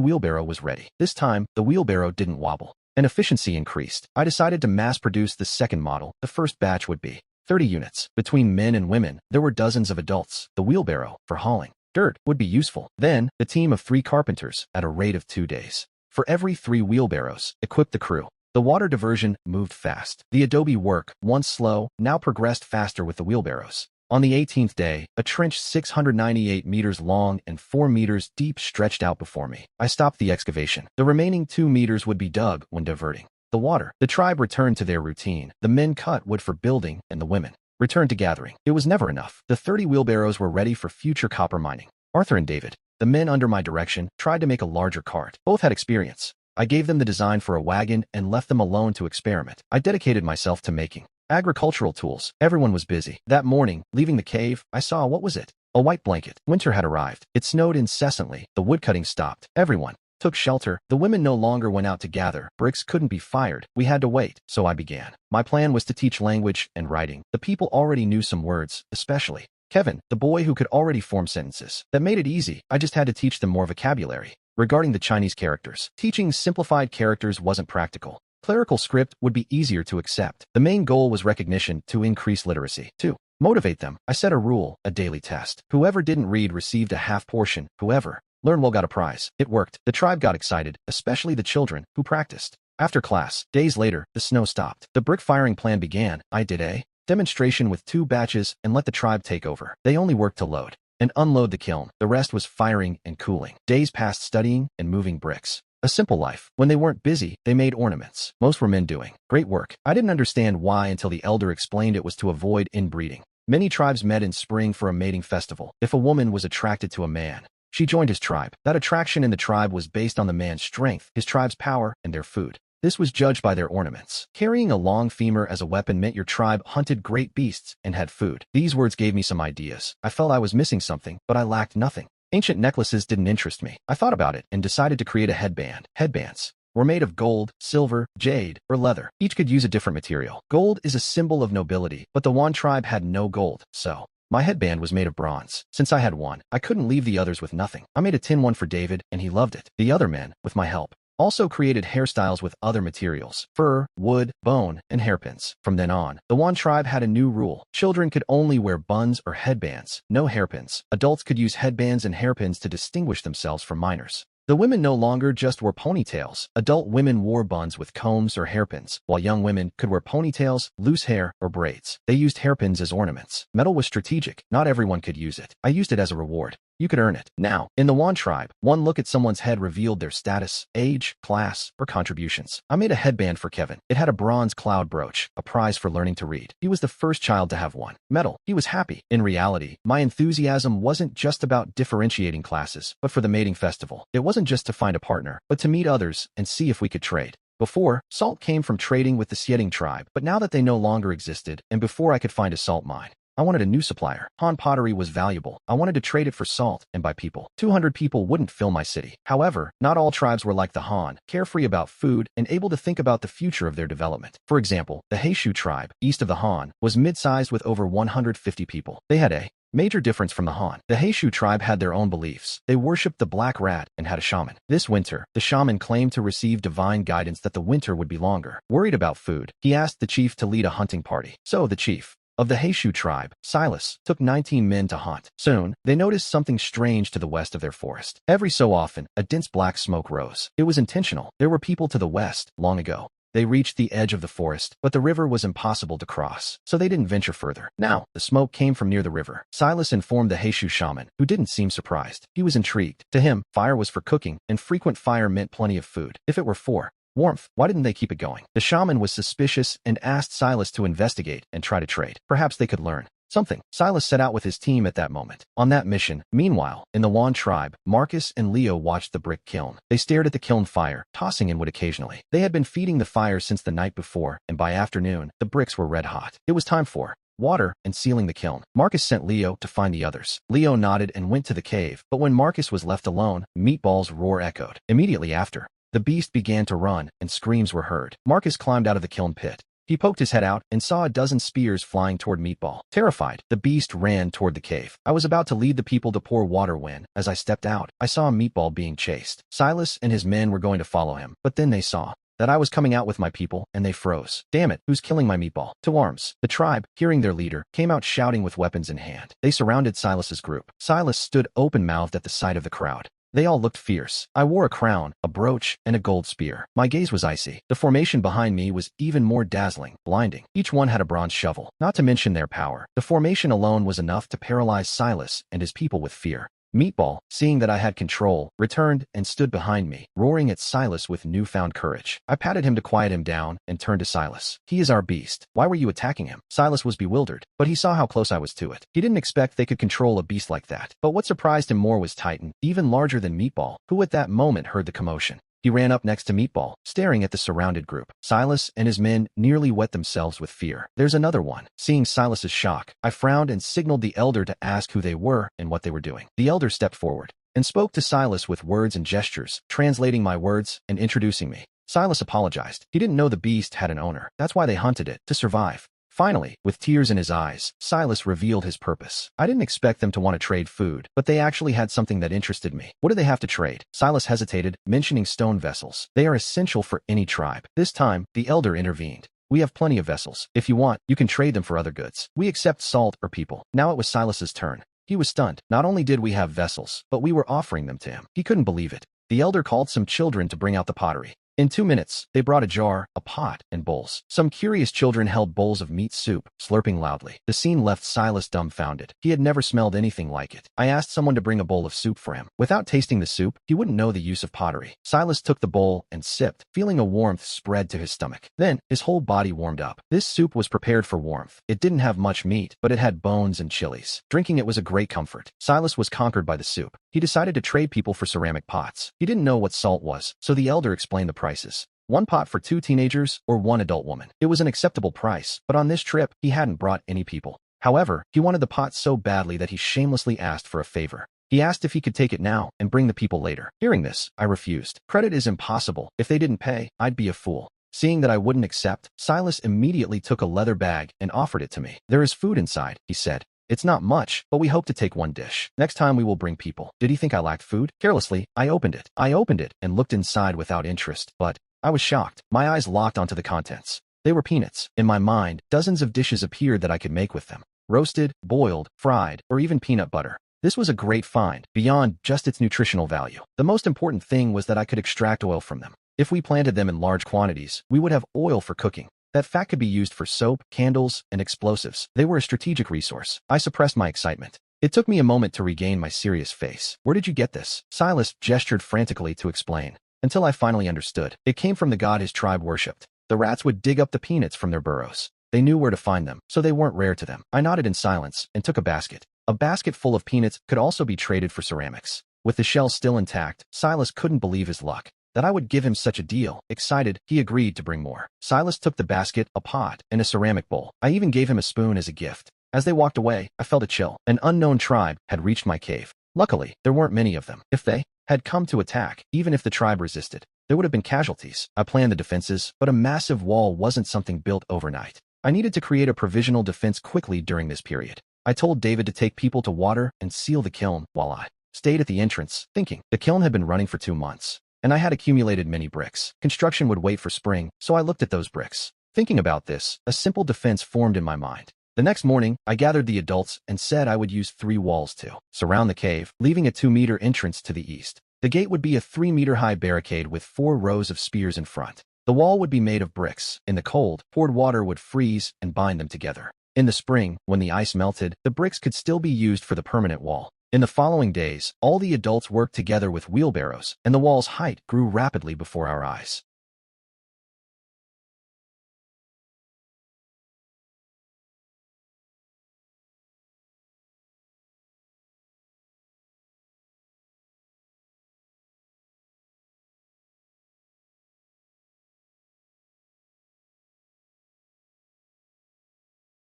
wheelbarrow was ready. This time, the wheelbarrow didn't wobble, and efficiency increased. I decided to mass-produce the second model. The first batch would be 30 units. Between men and women, there were dozens of adults. The wheelbarrow, for hauling dirt, would be useful. Then, the team of 3 carpenters, at a rate of 2 days. For every 3 wheelbarrows, equipped the crew. The water diversion moved fast. The adobe work, once slow, now progressed faster with the wheelbarrows. On the 18th day, a trench 698 meters long and 4 meters deep stretched out before me. I stopped the excavation. The remaining 2 meters would be dug when diverting the water. The tribe returned to their routine. The men cut wood for building, and the women returned to gathering. It was never enough. The 30 wheelbarrows were ready for future copper mining. Arthur and David, the men under my direction, tried to make a larger cart. Both had experience. I gave them the design for a wagon and left them alone to experiment. I dedicated myself to making agricultural tools. Everyone was busy. That morning, leaving the cave, I saw, what was it? A white blanket. Winter had arrived. It snowed incessantly. The woodcutting stopped. Everyone took shelter. The women no longer went out to gather. Bricks couldn't be fired. We had to wait. So I began. My plan was to teach language and writing. The people already knew some words, especially Kevin, the boy who could already form sentences. That made it easy. I just had to teach them more vocabulary. Regarding the Chinese characters, teaching simplified characters wasn't practical. Clerical script would be easier to accept. The main goal was recognition to increase literacy. 2. Motivate them. I set a rule, a daily test. Whoever didn't read received a half portion. Whoever learned well got a prize. It worked. The tribe got excited, especially the children, who practiced. After class, days later, the snow stopped. The brick firing plan began. I did a demonstration with 2 batches and let the tribe take over. They only worked to load and unload the kiln. The rest was firing and cooling. Days passed studying and moving bricks. A simple life. When they weren't busy, they made ornaments. Most were men doing great work. I didn't understand why until the elder explained it was to avoid inbreeding. Many tribes met in spring for a mating festival. If a woman was attracted to a man, she joined his tribe. That attraction in the tribe was based on the man's strength, his tribe's power, and their food. This was judged by their ornaments. Carrying a long femur as a weapon meant your tribe hunted great beasts and had food. These words gave me some ideas. I felt I was missing something, but I lacked nothing. Ancient necklaces didn't interest me. I thought about it and decided to create a headband. Headbands were made of gold, silver, jade, or leather. Each could use a different material. Gold is a symbol of nobility, but the Wan tribe had no gold, so my headband was made of bronze. Since I had one, I couldn't leave the others with nothing. I made a tin one for David, and he loved it. The other men, with my help, also created hairstyles with other materials: fur, wood, bone, and hairpins. From then on, the Wan tribe had a new rule. Children could only wear buns or headbands, no hairpins. Adults could use headbands and hairpins to distinguish themselves from minors. The women no longer just wore ponytails. Adult women wore buns with combs or hairpins, while young women could wear ponytails, loose hair, or braids. They used hairpins as ornaments. Metal was strategic. Not everyone could use it. I used it as a reward. You could earn it. Now, in the Wan tribe, one look at someone's head revealed their status, age, class, or contributions. I made a headband for Kevin. It had a bronze cloud brooch, a prize for learning to read. He was the first child to have one. Metal. He was happy. In reality, my enthusiasm wasn't just about differentiating classes, but for the mating festival. It wasn't just to find a partner, but to meet others and see if we could trade. Before, salt came from trading with the Sieting tribe, but now that they no longer existed, and before I could find a salt mine, I wanted a new supplier. Han pottery was valuable. I wanted to trade it for salt and buy people. 200 people wouldn't fill my city. However, not all tribes were like the Han, carefree about food and able to think about the future of their development. For example, the Heishu tribe, east of the Han, was mid-sized with over 150 people. They had a major difference from the Han. The Heishu tribe had their own beliefs. They worshipped the black rat and had a shaman. This winter, the shaman claimed to receive divine guidance that the winter would be longer. Worried about food, he asked the chief to lead a hunting party. So the chief of the Heishu tribe, Silas, took 19 men to hunt. Soon, they noticed something strange to the west of their forest. Every so often, a dense black smoke rose. It was intentional. There were people to the west, long ago. They reached the edge of the forest, but the river was impossible to cross, so they didn't venture further. Now, the smoke came from near the river. Silas informed the Heishu shaman, who didn't seem surprised. He was intrigued. To him, fire was for cooking, and frequent fire meant plenty of food. If it were for warmth, why didn't they keep it going? The shaman was suspicious and asked Silas to investigate and try to trade. Perhaps they could learn something. Silas set out with his team at that moment. On that mission, meanwhile, in the Wan tribe, Marcus and Leo watched the brick kiln. They stared at the kiln fire, tossing in wood occasionally. They had been feeding the fire since the night before, and by afternoon, the bricks were red hot. It was time for water and sealing the kiln. Marcus sent Leo to find the others. Leo nodded and went to the cave, but when Marcus was left alone, Meatball's roar echoed. Immediately after, the beast began to run, and screams were heard. Marcus climbed out of the kiln pit. He poked his head out and saw a dozen spears flying toward Meatball. Terrified, the beast ran toward the cave. I was about to lead the people to pour water when, as I stepped out, I saw Meatball being chased. Silas and his men were going to follow him, but then they saw that I was coming out with my people, and they froze. Damn it, who's killing my Meatball? To arms. The tribe, hearing their leader, came out shouting with weapons in hand. They surrounded Silas's group. Silas stood open-mouthed at the sight of the crowd. They all looked fierce. I wore a crown, a brooch, and a gold spear. My gaze was icy. The formation behind me was even more dazzling, blinding. Each one had a bronze shovel, not to mention their power. The formation alone was enough to paralyze Silas and his people with fear. Meatball, seeing that I had control, returned and stood behind me, roaring at Silas with newfound courage. I patted him to quiet him down and turned to Silas. He is our beast. Why were you attacking him? Silas was bewildered, but he saw how close I was to it. He didn't expect they could control a beast like that. But what surprised him more was Titan, even larger than Meatball, who at that moment heard the commotion. He ran up next to Meatball, staring at the surrounded group. Silas and his men nearly wet themselves with fear. There's another one. Seeing Silas's shock, I frowned and signaled the elder to ask who they were and what they were doing. The elder stepped forward and spoke to Silas with words and gestures, translating my words and introducing me. Silas apologized. He didn't know the beast had an owner. That's why they hunted it, to survive. Finally, with tears in his eyes, Silas revealed his purpose. I didn't expect them to want to trade food, but they actually had something that interested me. What do they have to trade? Silas hesitated, mentioning stone vessels. They are essential for any tribe. This time, the elder intervened. We have plenty of vessels. If you want, you can trade them for other goods. We accept salt or people. Now it was Silas's turn. He was stunned. Not only did we have vessels, but we were offering them to him. He couldn't believe it. The elder called some children to bring out the pottery. In 2 minutes, they brought a jar, a pot, and bowls. Some curious children held bowls of meat soup, slurping loudly. The scene left Silas dumbfounded. He had never smelled anything like it. I asked someone to bring a bowl of soup for him. Without tasting the soup, he wouldn't know the use of pottery. Silas took the bowl and sipped, feeling a warmth spread to his stomach. Then, his whole body warmed up. This soup was prepared for warmth. It didn't have much meat, but it had bones and chilies. Drinking it was a great comfort. Silas was conquered by the soup. He decided to trade people for ceramic pots. He didn't know what salt was, so the elder explained the prices. 1 pot for 2 teenagers or 1 adult woman. It was an acceptable price, but on this trip, he hadn't brought any people. However, he wanted the pot so badly that he shamelessly asked for a favor. He asked if he could take it now and bring the people later. Hearing this, I refused. Credit is impossible. If they didn't pay, I'd be a fool. Seeing that I wouldn't accept, Silas immediately took a leather bag and offered it to me. There is food inside, he said. It's not much, but we hope to take 1 dish. Next time we will bring people. Did he think I lacked food? Carelessly, I opened it. And looked inside without interest, but I was shocked. My eyes locked onto the contents. They were peanuts. In my mind, dozens of dishes appeared that I could make with them. Roasted, boiled, fried, or even peanut butter. This was a great find, beyond just its nutritional value. The most important thing was that I could extract oil from them. If we planted them in large quantities, we would have oil for cooking. That fat could be used for soap, candles, and explosives. They were a strategic resource. I suppressed my excitement. It took me a moment to regain my serious face. Where did you get this? Silas gestured frantically to explain. Until I finally understood. It came from the god his tribe worshipped. The rats would dig up the peanuts from their burrows. They knew where to find them, so they weren't rare to them. I nodded in silence and took a basket. A basket full of peanuts could also be traded for ceramics. With the shell still intact, Silas couldn't believe his luck. That I would give him such a deal. Excited, he agreed to bring more. Silas took the basket, a pot, and a ceramic bowl. I even gave him a spoon as a gift. As they walked away, I felt a chill. An unknown tribe had reached my cave. Luckily, there weren't many of them. If they had come to attack, even if the tribe resisted, there would have been casualties. I planned the defenses, but a massive wall wasn't something built overnight. I needed to create a provisional defense quickly during this period. I told David to take people to water and seal the kiln while I stayed at the entrance, thinking. The kiln had been running for 2 months, and I had accumulated many bricks. Construction would wait for spring, so I looked at those bricks. Thinking about this, a simple defense formed in my mind. The next morning, I gathered the adults and said I would use 3 walls to surround the cave, leaving a 2-meter entrance to the east. The gate would be a 3-meter high barricade with 4 rows of spears in front. The wall would be made of bricks. In the cold, poured water would freeze and bind them together. In the spring, when the ice melted, the bricks could still be used for the permanent wall. In the following days, all the adults worked together with wheelbarrows, and the wall's height grew rapidly before our eyes.